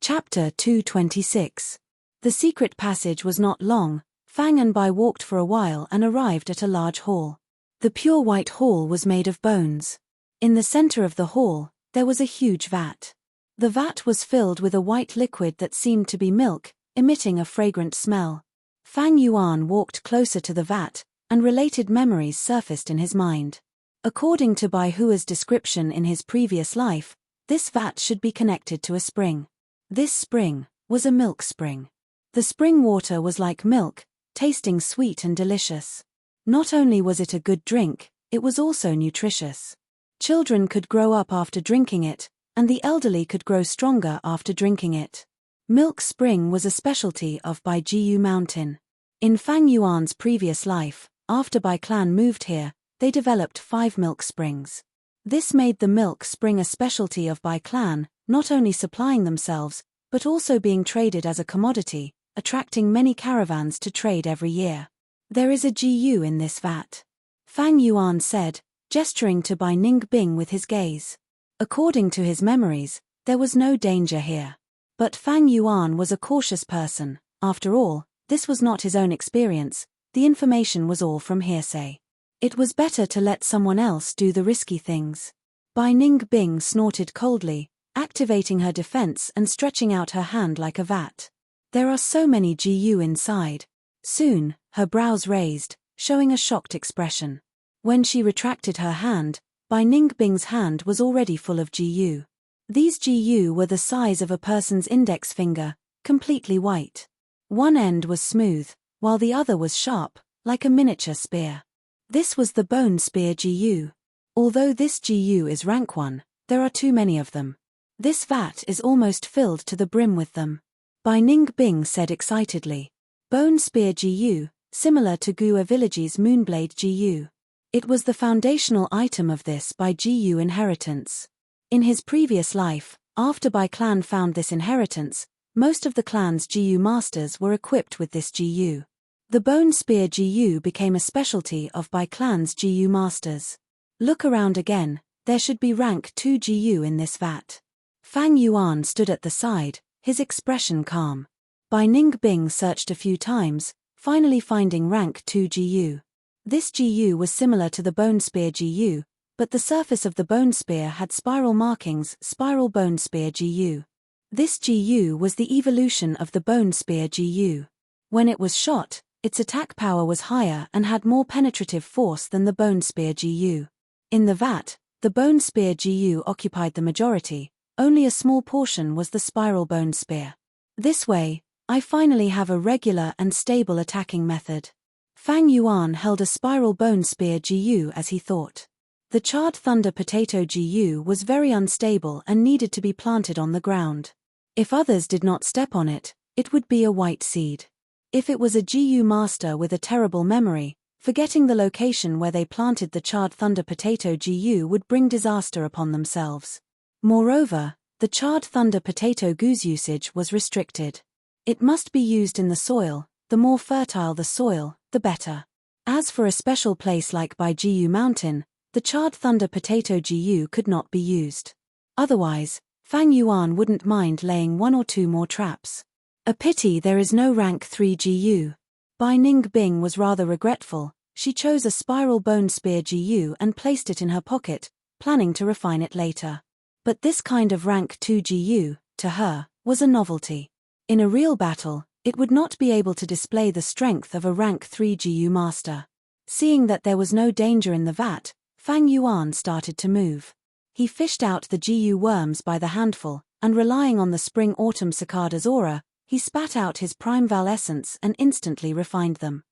Chapter 226. The secret passage was not long. Fang and Bai walked for a while and arrived at a large hall. The pure white hall was made of bones. In the center of the hall, there was a huge vat. The vat was filled with a white liquid that seemed to be milk, emitting a fragrant smell. Fang Yuan walked closer to the vat, and related memories surfaced in his mind. According to Bai Hua's description in his previous life, this vat should be connected to a spring. This spring was a milk spring. The spring water was like milk, tasting sweet and delicious. Not only was it a good drink, it was also nutritious. Children could grow up after drinking it, and the elderly could grow stronger after drinking it. Milk spring was a specialty of Bai Jiu Mountain. In Fang Yuan's previous life, after Bai clan moved here, they developed 5 milk springs. This made the milk spring a specialty of Bai clan, not only supplying themselves, but also being traded as a commodity, attracting many caravans to trade every year. "There is a Gu in this vat," Fang Yuan said, gesturing to Bai Ningbing with his gaze. According to his memories, there was no danger here. But Fang Yuan was a cautious person. After all, this was not his own experience, the information was all from hearsay. It was better to let someone else do the risky things. Bai Ningbing snorted coldly, activating her defense and stretching out her hand like a vat. "There are so many Gu inside." Soon, her brows raised, showing a shocked expression. When she retracted her hand, Bai Ningbing's hand was already full of Gu. These Gu were the size of a person's index finger, completely white. One end was smooth, while the other was sharp, like a miniature spear. This was the bone spear Gu. Although this Gu is rank 1, there are too many of them. This vat is almost filled to the brim with them. Bai Ning Bing said excitedly. Bone Spear GU, similar to Gua Village's Moonblade GU. It was the foundational item of this Bai GU inheritance. In his previous life, after Bai clan found this inheritance, most of the clan's GU masters were equipped with this GU. The Bone Spear GU became a specialty of Bai clan's GU masters. Look around again, there should be rank 2 GU in this vat. Fang Yuan stood at the side, his expression calm. Bai Ning Bing searched a few times, finally finding rank 2 GU. This GU was similar to the Bone Spear GU, but the surface of the Bone Spear had spiral markings, Spiral Bone Spear GU. This GU was the evolution of the Bone Spear GU. When it was shot, its attack power was higher and had more penetrative force than the Bone Spear GU. In the vat, the Bone Spear GU occupied the majority, only a small portion was the Spiral Bone Spear. This way, I finally have a regular and stable attacking method. Fang Yuan held a Spiral Bone Spear GU as he thought. The Charred Thunder Potato GU was very unstable and needed to be planted on the ground. If others did not step on it, it would be a white seed. If it was a GU master with a terrible memory, forgetting the location where they planted the Charred Thunder Potato GU would bring disaster upon themselves. Moreover, the Charred Thunder Potato GU's usage was restricted. It must be used in the soil, the more fertile the soil, the better. As for a special place like by GU Mountain, the Charred Thunder Potato GU could not be used. Otherwise, Fang Yuan wouldn't mind laying 1 or 2 more traps. A pity there is no rank 3 GU. Bai Ning Bing was rather regretful. She chose a Spiral Bone Spear GU and placed it in her pocket, planning to refine it later. But this kind of rank 2 GU, to her, was a novelty. In a real battle, it would not be able to display the strength of a rank 3 GU master. Seeing that there was no danger in the vat, Fang Yuan started to move. He fished out the GU worms by the handful, and relying on the spring-autumn cicada's aura, he spat out his primeval essence and instantly refined them.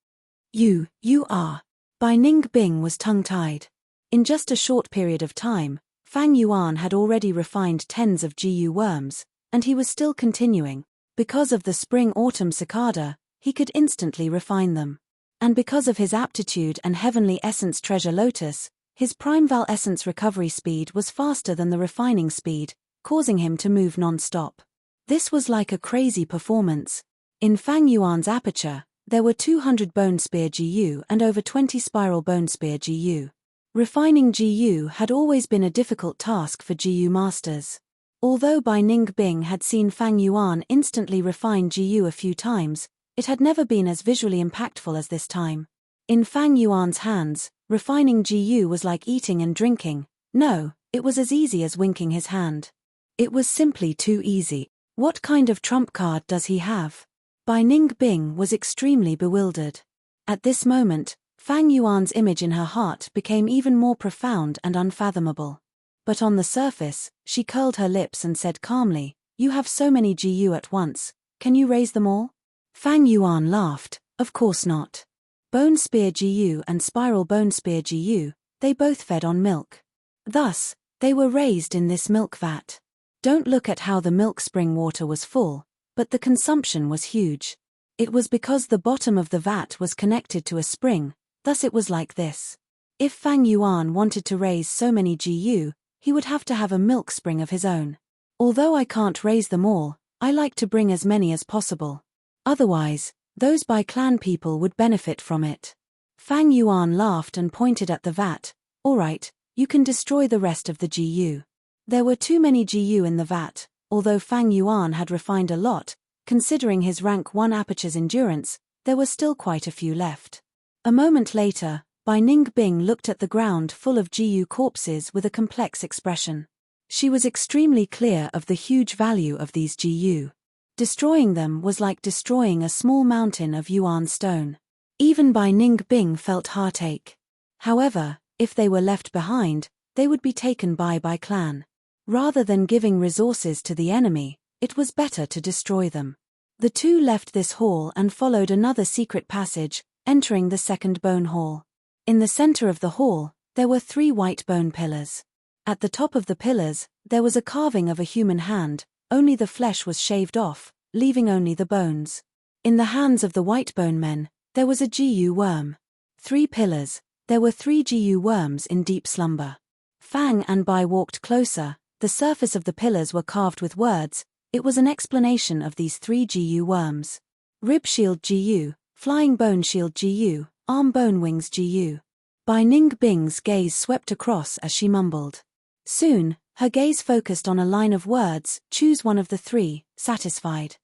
You are. Bai Ning Bing was tongue-tied. In just a short period of time, Fang Yuan had already refined tens of GU worms, and he was still continuing. Because of the spring-autumn cicada, he could instantly refine them. And because of his aptitude and heavenly essence treasure lotus, his primeval essence recovery speed was faster than the refining speed, causing him to move non-stop. This was like a crazy performance. In Fang Yuan's aperture, there were 200 Bone Spear GU and over 20 Spiral Bone Spear GU. Refining GU had always been a difficult task for GU masters. Although Bai Ning Bing had seen Fang Yuan instantly refine GU a few times, it had never been as visually impactful as this time. In Fang Yuan's hands, refining GU was like eating and drinking. No, it was as easy as winking his hand. It was simply too easy. What kind of trump card does he have? Bai Ning Bing was extremely bewildered. At this moment, Fang Yuan's image in her heart became even more profound and unfathomable. But on the surface, she curled her lips and said calmly, "You have so many GU at once, can you raise them all?" Fang Yuan laughed, "Of course not. Bone Spear GU and Spiral Bone Spear GU, they both fed on milk. Thus, they were raised in this milk vat. Don't look at how the milk spring water was full, but the consumption was huge. It was because the bottom of the vat was connected to a spring, thus it was like this. If Fang Yuan wanted to raise so many GU, he would have to have a milk spring of his own. Although I can't raise them all, I like to bring as many as possible. Otherwise, those Bai clan people would benefit from it." Fang Yuan laughed and pointed at the vat. "All right, you can destroy the rest of the GU." There were too many GU in the vat. Although Fang Yuan had refined a lot, considering his rank 1 aperture's endurance, there were still quite a few left. A moment later, Bai Ning Bing looked at the ground full of GU corpses with a complex expression. She was extremely clear of the huge value of these GU. Destroying them was like destroying a small mountain of Yuan stone. Even Bai Ning Bing felt heartache. However, if they were left behind, they would be taken by Bai clan. Rather than giving resources to the enemy, it was better to destroy them. The two left this hall and followed another secret passage, entering the second bone hall. In the center of the hall, there were 3 white bone pillars. At the top of the pillars, there was a carving of a human hand, only the flesh was shaved off, leaving only the bones. In the hands of the white bone men, there was a Gu worm. 3 pillars. There were 3 Gu worms in deep slumber. Fang and Bai walked closer. The surface of the pillars were carved with words. It was an explanation of these 3 Gu worms. Rib shield Gu, flying bone shield Gu, arm bone wings Gu. Bai Ningbing's gaze swept across as she mumbled. Soon, her gaze focused on a line of words, choose one of the 3, satisfied.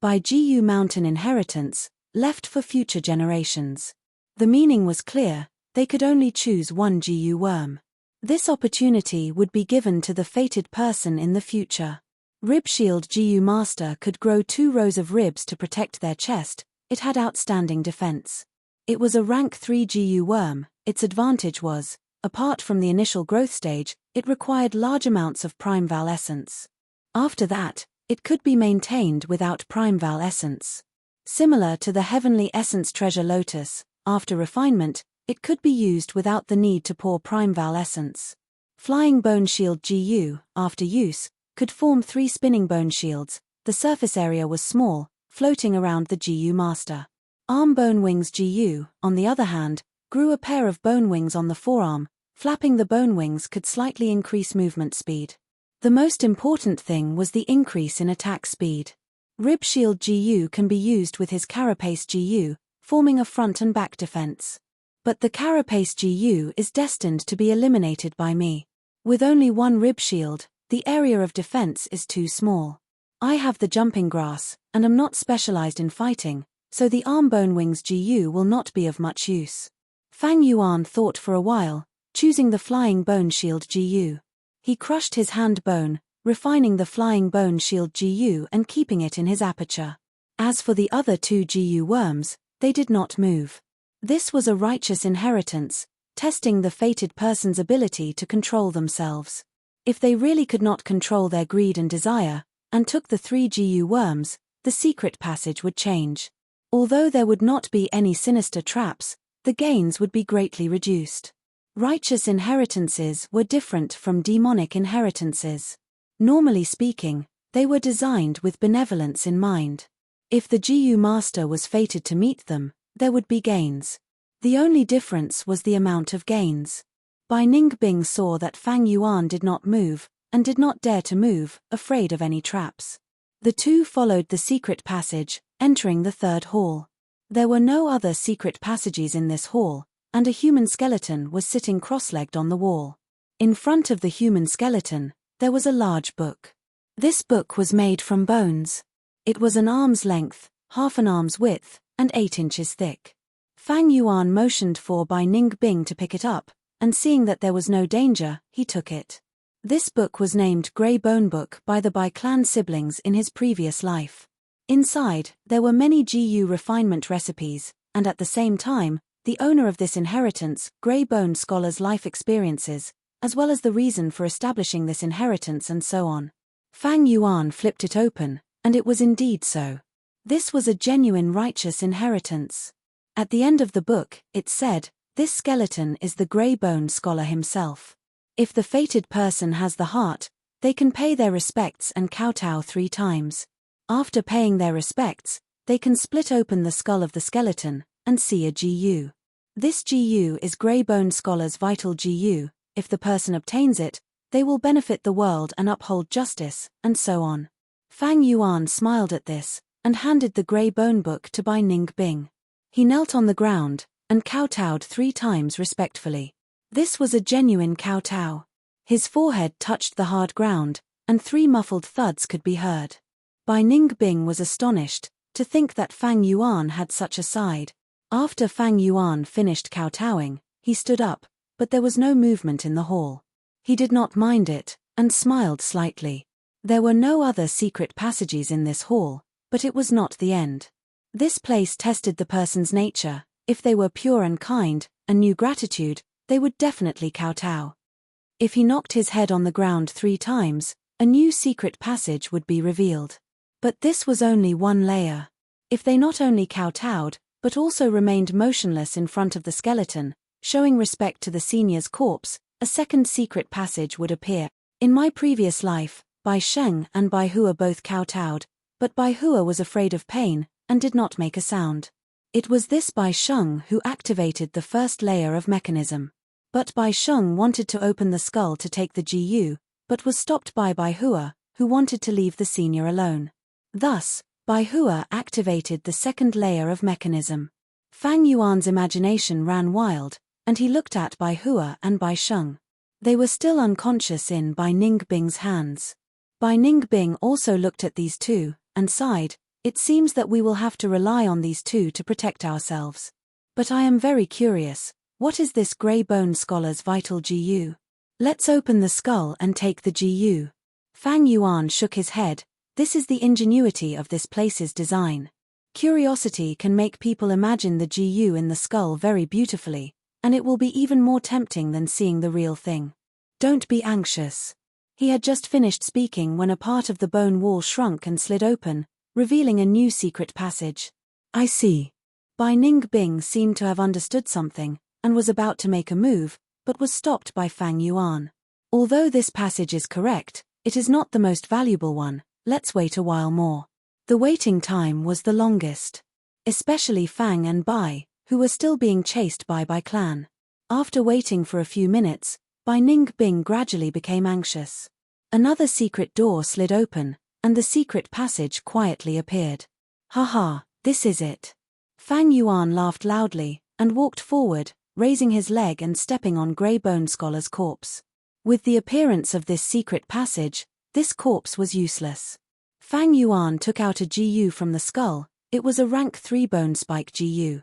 By Gu mountain inheritance, left for future generations. The meaning was clear, they could only choose one Gu worm. This opportunity would be given to the fated person in the future. Rib shield Gu master could grow 2 rows of ribs to protect their chest. It had outstanding defense. It was a rank 3 Gu worm. Its advantage was, apart from the initial growth stage, it required large amounts of primeval essence. After that, it could be maintained without primeval essence. Similar to the heavenly essence treasure lotus, after refinement, it could be used without the need to pour primeval essence. Flying bone shield Gu, after use, could form 3 spinning bone shields. The surface area was small, floating around the Gu master. Arm bone wings Gu, on the other hand, grew a pair of bone wings on the forearm. Flapping the bone wings could slightly increase movement speed. The most important thing was the increase in attack speed. Rib shield Gu can be used with his carapace Gu, forming a front and back defense. But the carapace Gu is destined to be eliminated by me. With only 1 rib shield, the area of defense is too small. I have the jumping grass, and am not specialized in fighting, so the arm bone wings Gu will not be of much use. Fang Yuan thought for a while, choosing the flying bone shield Gu. He crushed his hand bone, refining the flying bone shield Gu and keeping it in his aperture. As for the other 2 Gu worms, they did not move. This was a righteous inheritance, testing the fated person's ability to control themselves. If they really could not control their greed and desire, and took the 3 Gu worms, the secret passage would change. Although there would not be any sinister traps, the gains would be greatly reduced. Righteous inheritances were different from demonic inheritances. Normally speaking, they were designed with benevolence in mind. If the Gu master was fated to meet them, there would be gains. The only difference was the amount of gains. Bai Ningbing saw that Fang Yuan did not move, and did not dare to move, afraid of any traps. The 2 followed the secret passage, entering the 3rd hall. There were no other secret passages in this hall, and a human skeleton was sitting cross-legged on the wall. In front of the human skeleton, there was a large book. This book was made from bones. It was an arm's length, half an arm's width, and 8 inches thick. Fang Yuan motioned for Bai Ningbing to pick it up, and seeing that there was no danger, he took it. This book was named Grey Bone Book by the Bai clan siblings in his previous life. Inside, there were many Gu refinement recipes, and at the same time, the owner of this inheritance, Grey Bone Scholar's life experiences, as well as the reason for establishing this inheritance and so on. Fang Yuan flipped it open, and it was indeed so. This was a genuine righteous inheritance. At the end of the book, it said, "This skeleton is the Grey Bone Scholar himself. If the fated person has the heart, they can pay their respects and kowtow 3 times. After paying their respects, they can split open the skull of the skeleton, and see a Gu. This Gu is Grey Bone Scholar's vital Gu. If the person obtains it, they will benefit the world and uphold justice, and so on." Fang Yuan smiled at this, and handed the Grey Bone Book to Bai Ningbing. He knelt on the ground, and kowtowed 3 times respectfully. This was a genuine kowtow. His forehead touched the hard ground, and 3 muffled thuds could be heard. Bai Ningbing was astonished to think that Fang Yuan had such a side. After Fang Yuan finished kowtowing, he stood up, but there was no movement in the hall. He did not mind it, and smiled slightly. There were no other secret passages in this hall, but it was not the end. This place tested the person's nature. If they were pure and kind, and knew gratitude, they would definitely kowtow. If he knocked his head on the ground 3 times, a new secret passage would be revealed. But this was only 1 layer. If they not only kowtowed, but also remained motionless in front of the skeleton, showing respect to the senior's corpse, a 2nd secret passage would appear. In my previous life, Bai Sheng and Bai Hua both kowtowed, But Bai Hua was afraid of pain, and did not make a sound. It was this Bai Sheng who activated the first layer of mechanism. But Bai Sheng wanted to open the skull to take the GU, but was stopped by Bai Hua, who wanted to leave the senior alone. Thus, Bai Hua activated the second layer of mechanism. Fang Yuan's imagination ran wild, and he looked at Bai Hua and Bai Sheng. They were still unconscious in Bai Ningbing's hands. Bai Ningbing also looked at these two, and sighed, "It seems that we will have to rely on these two to protect ourselves. But I am very curious, what is this grey bone scholar's vital GU? Let's open the skull and take the GU." Fang Yuan shook his head. This is the ingenuity of this place's design. Curiosity can make people imagine the GU in the skull very beautifully, and it will be even more tempting than seeing the real thing. Don't be anxious. He had just finished speaking when a part of the bone wall shrunk and slid open, revealing a new secret passage. I see. Bai Ningbing seemed to have understood something, and was about to make a move, but was stopped by Fang Yuan. Although this passage is correct, it is not the most valuable one. Let's wait a while more. The waiting time was the longest. Especially Fang and Bai, who were still being chased by Bai clan. After waiting for a few minutes, Bai Ningbing gradually became anxious. Another secret door slid open, and the secret passage quietly appeared. Haha, this is it. Fang Yuan laughed loudly, and walked forward, raising his leg and stepping on Grey Bone Scholar's corpse. With the appearance of this secret passage, this corpse was useless. Fang Yuan took out a GU from the skull. It was a rank 3 bone spike GU.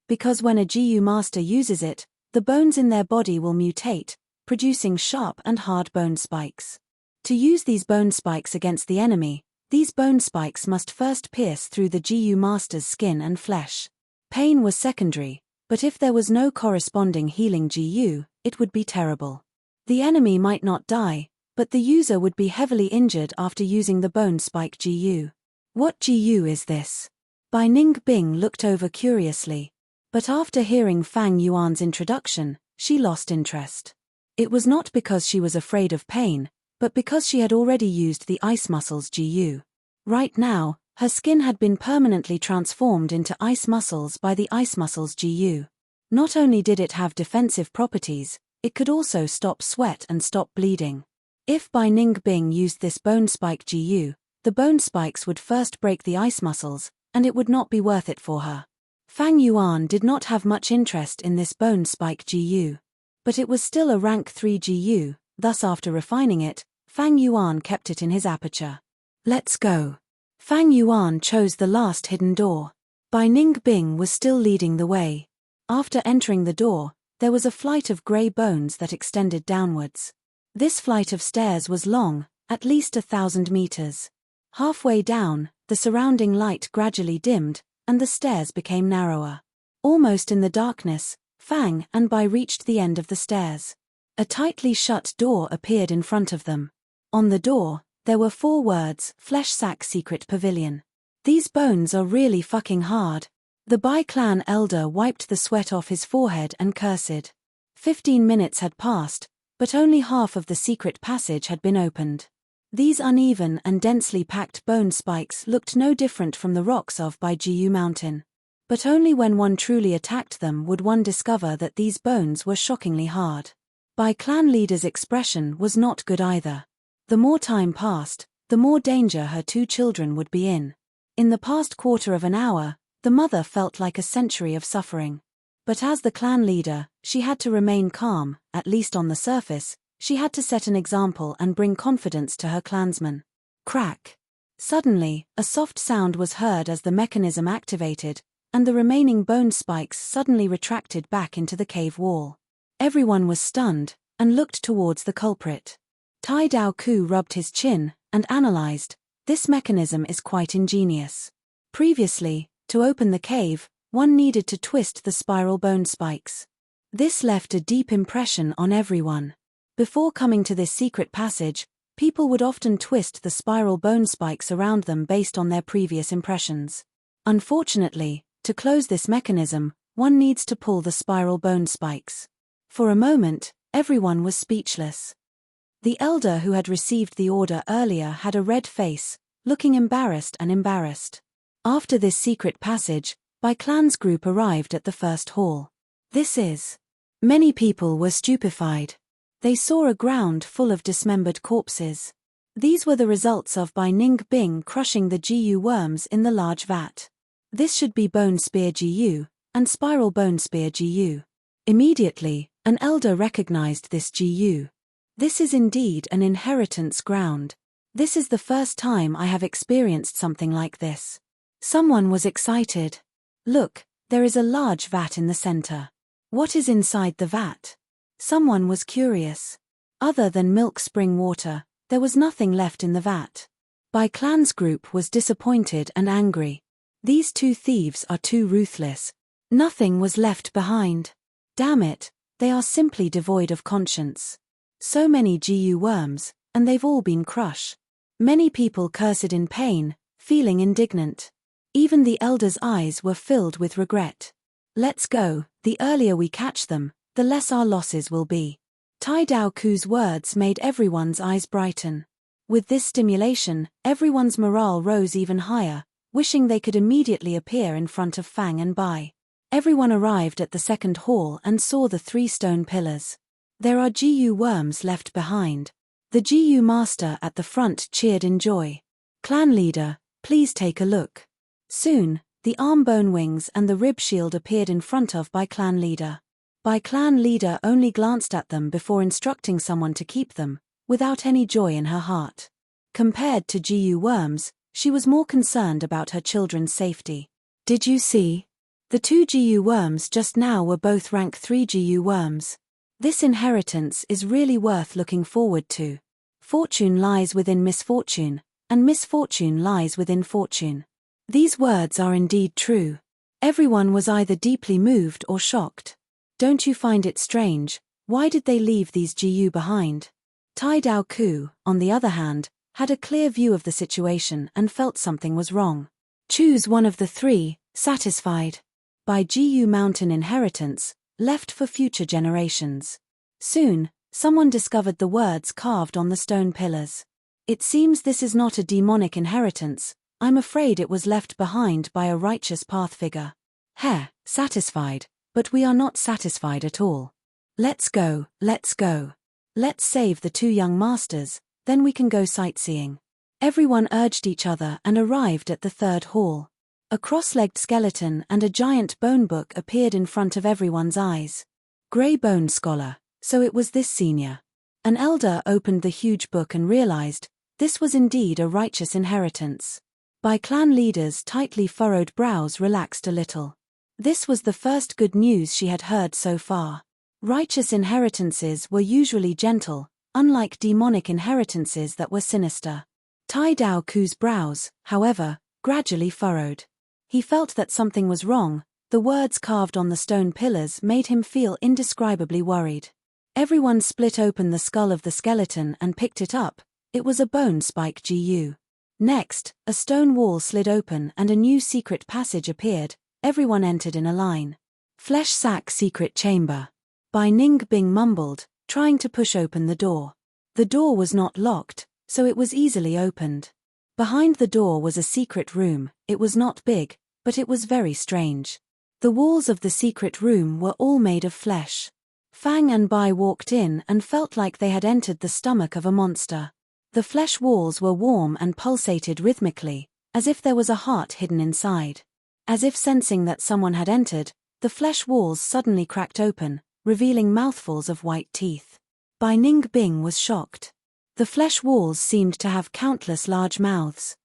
Because when a GU master uses it, the bones in their body will mutate, producing sharp and hard bone spikes. To use these bone spikes against the enemy, these bone spikes must first pierce through the GU master's skin and flesh. Pain was secondary, but if there was no corresponding healing GU, it would be terrible. The enemy might not die, but the user would be heavily injured after using the bone spike GU. What GU is this? Bai Ningbing looked over curiously. But after hearing Fang Yuan's introduction, she lost interest. It was not because she was afraid of pain, but because she had already used the ice muscles GU. Right now, her skin had been permanently transformed into ice muscles by the ice muscles GU. Not only did it have defensive properties, it could also stop sweat and stop bleeding. If Bai Ningbing used this bone spike GU, the bone spikes would first break the ice muscles, and it would not be worth it for her. Fang Yuan did not have much interest in this bone spike GU. But it was still a rank 3 GU, thus after refining it, Fang Yuan kept it in his aperture. Let's go. Fang Yuan chose the last hidden door. Bai Ningbing was still leading the way. After entering the door, there was a flight of grey bones that extended downwards. This flight of stairs was long, at least 1,000 meters. Halfway down, the surrounding light gradually dimmed, and the stairs became narrower. Almost in the darkness, Fang and Bai reached the end of the stairs. A tightly shut door appeared in front of them. On the door, there were 4 words, Flesh Sack Secret Pavilion. These bones are really fucking hard. The Bai clan elder wiped the sweat off his forehead and cursed. 15 minutes had passed, but only half of the secret passage had been opened. These uneven and densely packed bone spikes looked no different from the rocks of Bai Jiu Mountain. But only when one truly attacked them would one discover that these bones were shockingly hard. Bai clan leader's expression was not good either. The more time passed, the more danger her 2 children would be in. In the past quarter of an hour, the mother felt like a century of suffering. But as the clan leader, she had to remain calm, at least on the surface. She had to set an example and bring confidence to her clansmen. Crack. Suddenly, a soft sound was heard as the mechanism activated, and the remaining bone spikes suddenly retracted back into the cave wall. Everyone was stunned, and looked towards the culprit. Tai Dao Ku rubbed his chin, and analyzed. This mechanism is quite ingenious. Previously, to open the cave, one needed to twist the spiral bone spikes. This left a deep impression on everyone. Before coming to this secret passage, people would often twist the spiral bone spikes around them based on their previous impressions. Unfortunately, to close this mechanism, one needs to pull the spiral bone spikes. For a moment, everyone was speechless. The elder who had received the order earlier had a red face, looking embarrassed. After this secret passage, Clan's group arrived at the first hall. Many people were stupefied. They saw a ground full of dismembered corpses. These were the results of Ning Bing crushing the GU worms in the large vat. This should be Bone Spear GU, and Spiral Bone Spear GU. Immediately, an elder recognized this GU. This is indeed an inheritance ground. This is the first time I have experienced something like this. Someone was excited. Look, there is a large vat in the center. What is inside the vat? Someone was curious. Other than milk spring water, there was nothing left in the vat. Clan's group was disappointed and angry. These two thieves are too ruthless. Nothing was left behind. Damn it, they are simply devoid of conscience. So many GU worms, and they've all been crushed. Many people cursed in pain, feeling indignant. Even the elder's eyes were filled with regret. Let's go, the earlier we catch them, the less our losses will be. Tai Dao Ku's words made everyone's eyes brighten. With this stimulation, everyone's morale rose even higher, wishing they could immediately appear in front of Fang and Bai. Everyone arrived at the second hall and saw the 3 stone pillars. There are GU worms left behind. The GU master at the front cheered in joy. Clan leader, please take a look. Soon, the arm bone wings and the rib shield appeared in front of Clan leader. Clan leader only glanced at them before instructing someone to keep them, without any joy in her heart. Compared to GU worms, she was more concerned about her children's safety. Did you see? The 2 GU worms just now were both rank 3 GU worms. This inheritance is really worth looking forward to. Fortune lies within misfortune, and misfortune lies within fortune. These words are indeed true. Everyone was either deeply moved or shocked. Don't you find it strange? Why did they leave these GU behind? Tai Dao Ku, on the other hand, had a clear view of the situation and felt something was wrong. Choose one of the 3, satisfied. GU mountain inheritance, left for future generations. Soon, someone discovered the words carved on the stone pillars. It seems this is not a demonic inheritance. I'm afraid it was left behind by a righteous path figure. Satisfied, but we are not satisfied at all. Let's go. Let's save the 2 young masters, then we can go sightseeing. Everyone urged each other and arrived at the 3rd hall. A cross-legged skeleton and a giant bone book appeared in front of everyone's eyes. Grey Bone Scholar, so it was this senior. An elder opened the huge book and realized, this was indeed a righteous inheritance. Clan leader's tightly furrowed brows relaxed a little. This was the first good news she had heard so far. Righteous inheritances were usually gentle, unlike demonic inheritances that were sinister. Tai Dao Ku's brows, however, gradually furrowed. He felt that something was wrong. The words carved on the stone pillars made him feel indescribably worried. Everyone split open the skull of the skeleton and picked it up. It was a bone spike GU. Next, a stone wall slid open and a new secret passage appeared. Everyone entered in a line. Flesh sack secret chamber. Ning Bing mumbled, trying to push open the door. The door was not locked, so it was easily opened. Behind the door was a secret room. It was not big, but it was very strange. The walls of the secret room were all made of flesh. Fang and Bai walked in and felt like they had entered the stomach of a monster. The flesh walls were warm and pulsated rhythmically, as if there was a heart hidden inside. As if sensing that someone had entered, the flesh walls suddenly cracked open, revealing mouthfuls of white teeth. Ning Bing was shocked. The flesh walls seemed to have countless large mouths.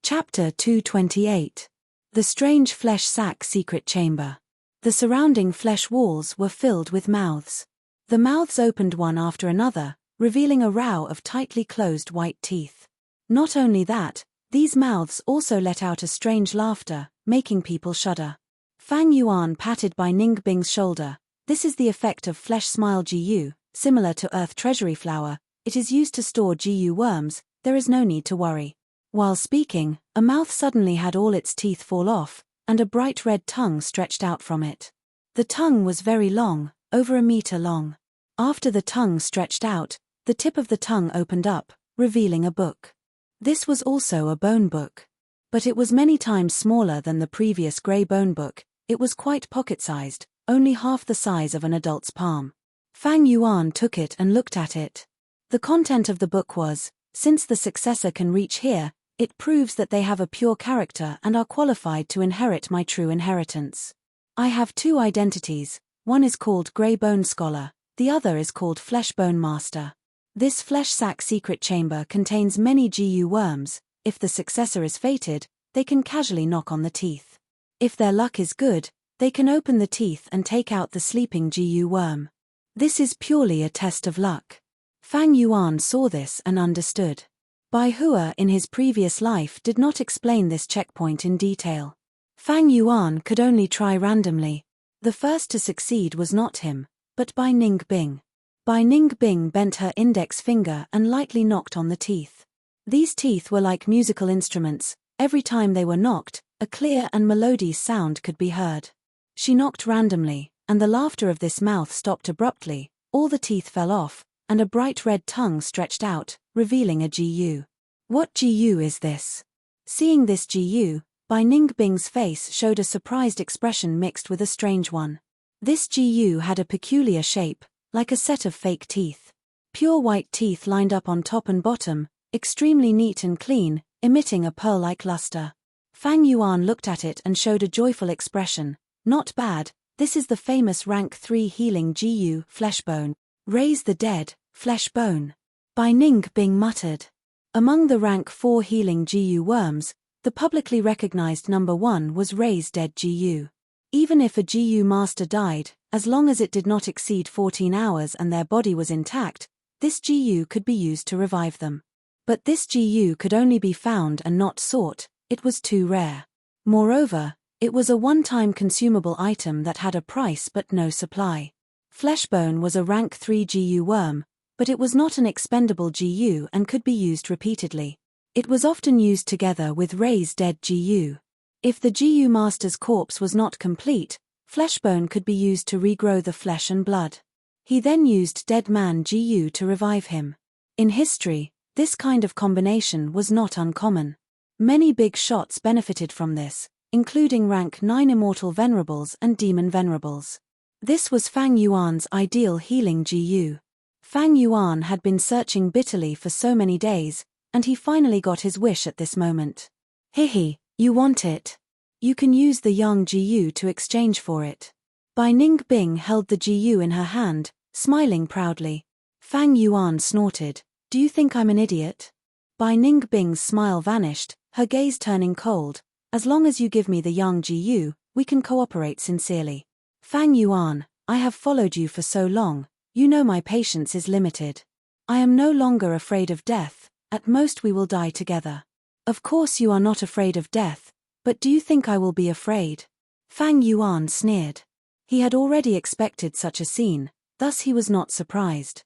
Chapter 228. The Strange Flesh Sack Secret Chamber. The surrounding flesh walls were filled with mouths. The mouths opened one after another, revealing a row of tightly closed white teeth. Not only that, these mouths also let out a strange laughter, making people shudder. Fang Yuan patted Ning Bing's shoulder. This is the effect of Flesh Smile GU. Similar to Earth Treasury Flower, it is used to store GU worms. There is no need to worry. While speaking, a mouth suddenly had all its teeth fall off, and a bright red tongue stretched out from it. The tongue was very long, over 1 meter long. After the tongue stretched out, the tip of the tongue opened up, revealing a book. This was also a bone book. But it was many times smaller than the previous grey bone book. It was quite pocket-sized, only half the size of an adult's palm. Fang Yuan took it and looked at it. The content of the book was, since the successor can reach here, it proves that they have a pure character and are qualified to inherit my true inheritance. I have two identities, one is called Grey Bone Scholar, the other is called Flesh Bone Master. This flesh sac secret chamber contains many GU worms. If the successor is fated, they can casually knock on the teeth. If their luck is good, they can open the teeth and take out the sleeping GU worm. This is purely a test of luck. Fang Yuan saw this and understood. Bai Hua in his previous life did not explain this checkpoint in detail. Fang Yuan could only try randomly. The first to succeed was not him, but Bai Ningbing. Bai Ningbing bent her index finger and lightly knocked on the teeth. These teeth were like musical instruments. Every time they were knocked, a clear and melodious sound could be heard. She knocked randomly, and the laughter of this mouth stopped abruptly, all the teeth fell off, and a bright red tongue stretched out, revealing a GU. What GU is this? Seeing this GU, Bai Ningbing's face showed a surprised expression mixed with a strange one. This GU had a peculiar shape, like a set of fake teeth. Pure white teeth lined up on top and bottom, extremely neat and clean, emitting a pearl-like luster. Fang Yuan looked at it and showed a joyful expression. Not bad, this is the famous rank 3 healing GU, Fleshbone. Raise the dead, Fleshbone. Bai Ningbing muttered. Among the rank 4 healing GU worms, the publicly recognized number 1 was Raise Dead GU. Even if a GU master died, as long as it did not exceed 14 hours and their body was intact, this GU could be used to revive them. But this GU could only be found and not sought, it was too rare. Moreover, it was a one-time consumable item that had a price but no supply. Fleshbone was a rank 3 GU worm, but it was not an expendable GU and could be used repeatedly. It was often used together with Raise Dead GU. If the GU master's corpse was not complete, Fleshbone could be used to regrow the flesh and blood. He then used Dead Man GU to revive him. In history, this kind of combination was not uncommon. Many big shots benefited from this, including rank 9 immortal venerables and demon venerables. This was Fang Yuan's ideal healing GU. Fang Yuan had been searching bitterly for so many days, and he finally got his wish at this moment. Hihi, you want it? You can use the young GU to exchange for it. Bai Ningbing held the GU in her hand, smiling proudly. Fang Yuan snorted. Do you think I'm an idiot? Bai Ningbing's smile vanished, her gaze turning cold. As long as you give me the young GU, we can cooperate sincerely. Fang Yuan, I have followed you for so long, you know my patience is limited. I am no longer afraid of death, at most we will die together. Of course you are not afraid of death, but do you think I will be afraid? Fang Yuan sneered. He had already expected such a scene, thus he was not surprised.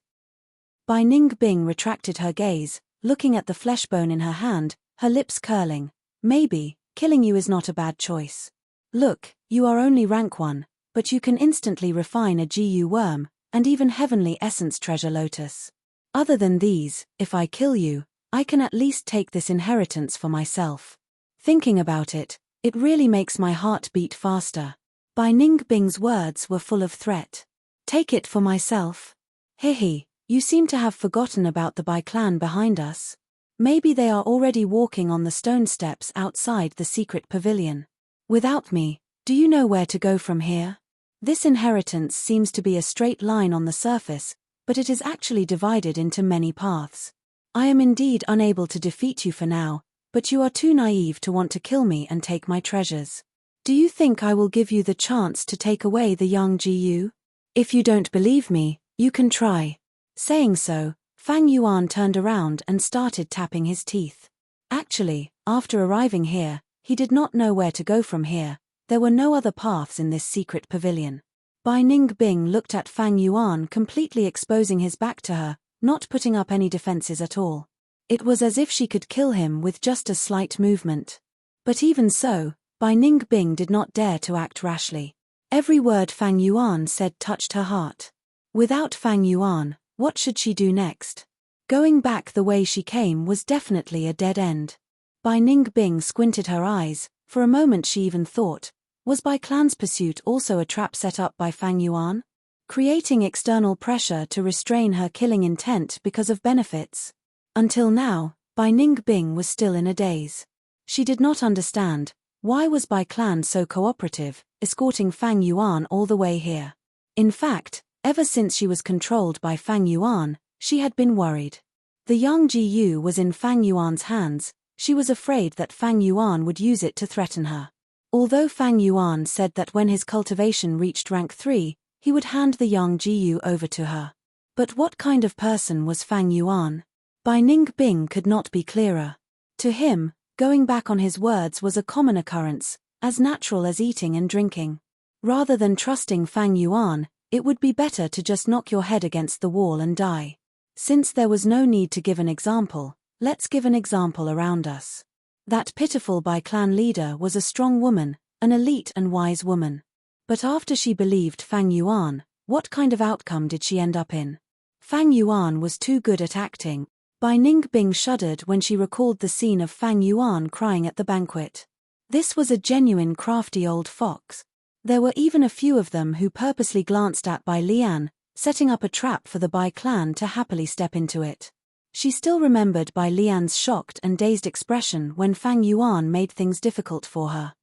Bai Ningbing retracted her gaze, looking at the fleshbone in her hand, her lips curling. Maybe, killing you is not a bad choice. Look, you are only rank 1, but you can instantly refine a GU worm, and even heavenly essence treasure lotus. Other than these, if I kill you, I can at least take this inheritance for myself. Thinking about it, it really makes my heart beat faster. Bai Ningbing's words were full of threat. Take it for myself? Hihi, you seem to have forgotten about the Bai clan behind us. Maybe they are already walking on the stone steps outside the secret pavilion. Without me, do you know where to go from here? This inheritance seems to be a straight line on the surface, but it is actually divided into many paths. I am indeed unable to defeat you for now, but you are too naive to want to kill me and take my treasures. Do you think I will give you the chance to take away the young GU? If you don't believe me, you can try. Saying so, Fang Yuan turned around and started tapping his teeth. Actually, after arriving here, he did not know where to go from here. There were no other paths in this secret pavilion. Bai Ningbing looked at Fang Yuan completely exposing his back to her, not putting up any defenses at all. It was as if she could kill him with just a slight movement. But even so, Bai Ningbing did not dare to act rashly. Every word Fang Yuan said touched her heart. Without Fang Yuan, what should she do next? Going back the way she came was definitely a dead end. Bai Ningbing squinted her eyes. For a moment she even thought, was Bai Clan's pursuit also a trap set up by Fang Yuan? Creating external pressure to restrain her killing intent because of benefits? Until now, Bai Ningbing was still in a daze. She did not understand, why was Bai Clan so cooperative, escorting Fang Yuan all the way here? In fact, ever since she was controlled by Fang Yuan, she had been worried. The young Ji was in Fang Yuan's hands. She was afraid that Fang Yuan would use it to threaten her. Although Fang Yuan said that when his cultivation reached rank 3, he would hand the young Ji over to her. But what kind of person was Fang Yuan? Bai Ningbing could not be clearer. To him, going back on his words was a common occurrence, as natural as eating and drinking. Rather than trusting Fang Yuan, it would be better to just knock your head against the wall and die. Since there was no need to give an example, let's give an example around us. That pitiful Bai Clan leader was a strong woman, an elite and wise woman. But after she believed Fang Yuan, what kind of outcome did she end up in? Fang Yuan was too good at acting. Bai Ningbing shuddered when she recalled the scene of Fang Yuan crying at the banquet. This was a genuine crafty old fox. There were even a few of them who purposely glanced at Bai Lian, setting up a trap for the Bai Clan to happily step into it. She still remembered Bai Lian's shocked and dazed expression when Fang Yuan made things difficult for her.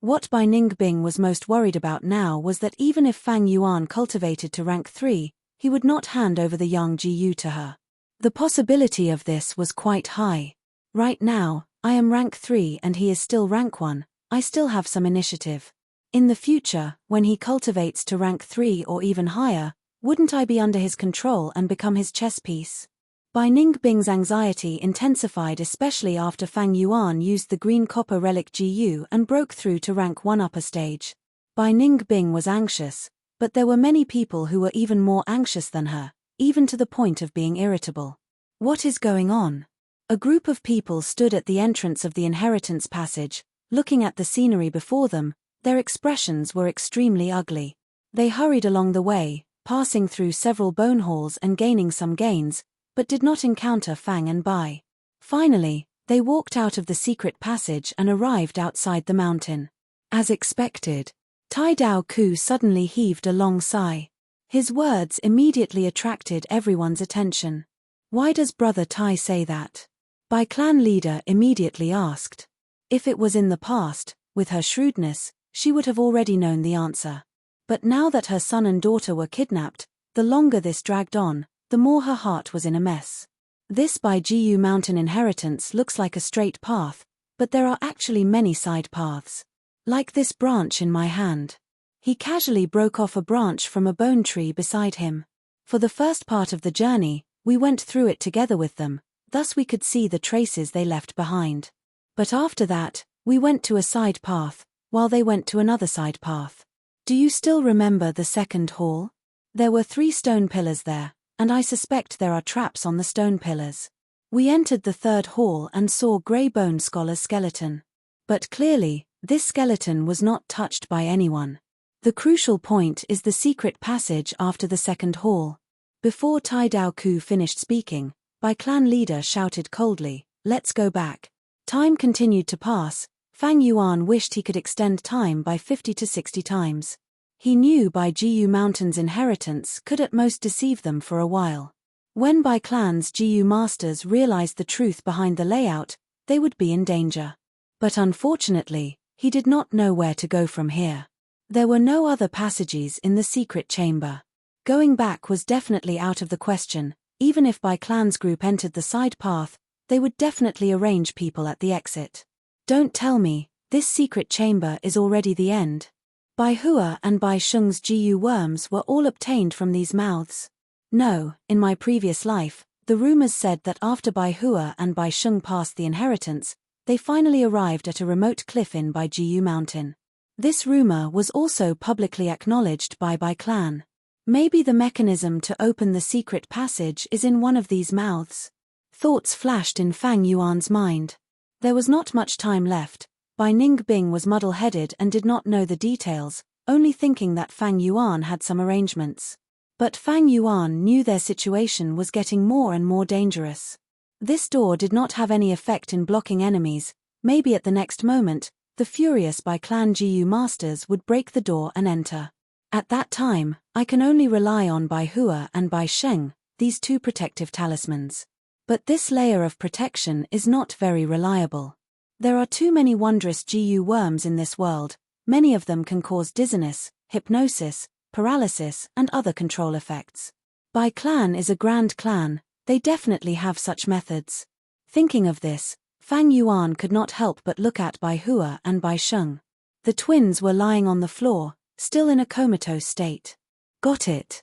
What Bai Ningbing was most worried about now was that even if Fang Yuan cultivated to rank 3, he would not hand over the young Ji to her. The possibility of this was quite high. Right now, I am rank 3 and he is still rank 1, I still have some initiative. In the future, when he cultivates to rank 3 or even higher, wouldn't I be under his control and become his chess piece? Bai Ningbing's anxiety intensified especially after Fang Yuan used the green copper relic Gu and broke through to rank 1 upper stage. Bai Ningbing was anxious, but there were many people who were even more anxious than her, even to the point of being irritable. What is going on? A group of people stood at the entrance of the inheritance passage, looking at the scenery before them. Their expressions were extremely ugly. They hurried along the way, passing through several bone halls and gaining some gains, but did not encounter Fang and Bai. Finally, they walked out of the secret passage and arrived outside the mountain. As expected, Tai Dao Ku suddenly heaved a long sigh. His words immediately attracted everyone's attention. Why does Brother Tai say that? Bai Clan leader immediately asked. If it was in the past, with her shrewdness, she would have already known the answer. But now that her son and daughter were kidnapped, the longer this dragged on, the more her heart was in a mess. This Bai Jiu mountain inheritance looks like a straight path, but there are actually many side paths. Like this branch in my hand. He casually broke off a branch from a bone tree beside him. For the first part of the journey, we went through it together with them, thus we could see the traces they left behind. But after that, we went to a side path, while they went to another side path. Do you still remember the second hall? There were 3 stone pillars there, and I suspect there are traps on the stone pillars. We entered the third hall and saw Grey Bone Scholar's skeleton. But clearly, this skeleton was not touched by anyone. The crucial point is the secret passage after the second hall. Before Tai Dao Ku finished speaking, Bai Clan leader shouted coldly, "Let's go back." Time continued to pass. Fang Yuan wished he could extend time by 50 to 60 times. He knew Bai Jiu Mountain's inheritance could at most deceive them for a while. When Bai Clan's Jiu masters realized the truth behind the layout, they would be in danger. But unfortunately, he did not know where to go from here. There were no other passages in the secret chamber. Going back was definitely out of the question. Even if Bai Clan's group entered the side path, they would definitely arrange people at the exit. Don't tell me, this secret chamber is already the end. Bai Hua and Bai Sheng's Jiu worms were all obtained from these mouths. No, in my previous life, the rumors said that after Bai Hua and Bai Sheng passed the inheritance, they finally arrived at a remote cliff in Bai Jiu Mountain. This rumor was also publicly acknowledged by Bai Clan. Maybe the mechanism to open the secret passage is in one of these mouths. Thoughts flashed in Fang Yuan's mind. There was not much time left. Bai Ningbing was muddle-headed and did not know the details, only thinking that Fang Yuan had some arrangements. But Fang Yuan knew their situation was getting more and more dangerous. This door did not have any effect in blocking enemies. Maybe at the next moment, the furious Bai Clan Jiu masters would break the door and enter. At that time, I can only rely on Bai Hua and Bai Sheng, these two protective talismans. But this layer of protection is not very reliable. There are too many wondrous Jiu worms in this world. Many of them can cause dizziness, hypnosis, paralysis, and other control effects. Bai Clan is a grand clan. They definitely have such methods. Thinking of this, Fang Yuan could not help but look at Bai Hua and Bai Sheng. The twins were lying on the floor, still in a comatose state. Got it.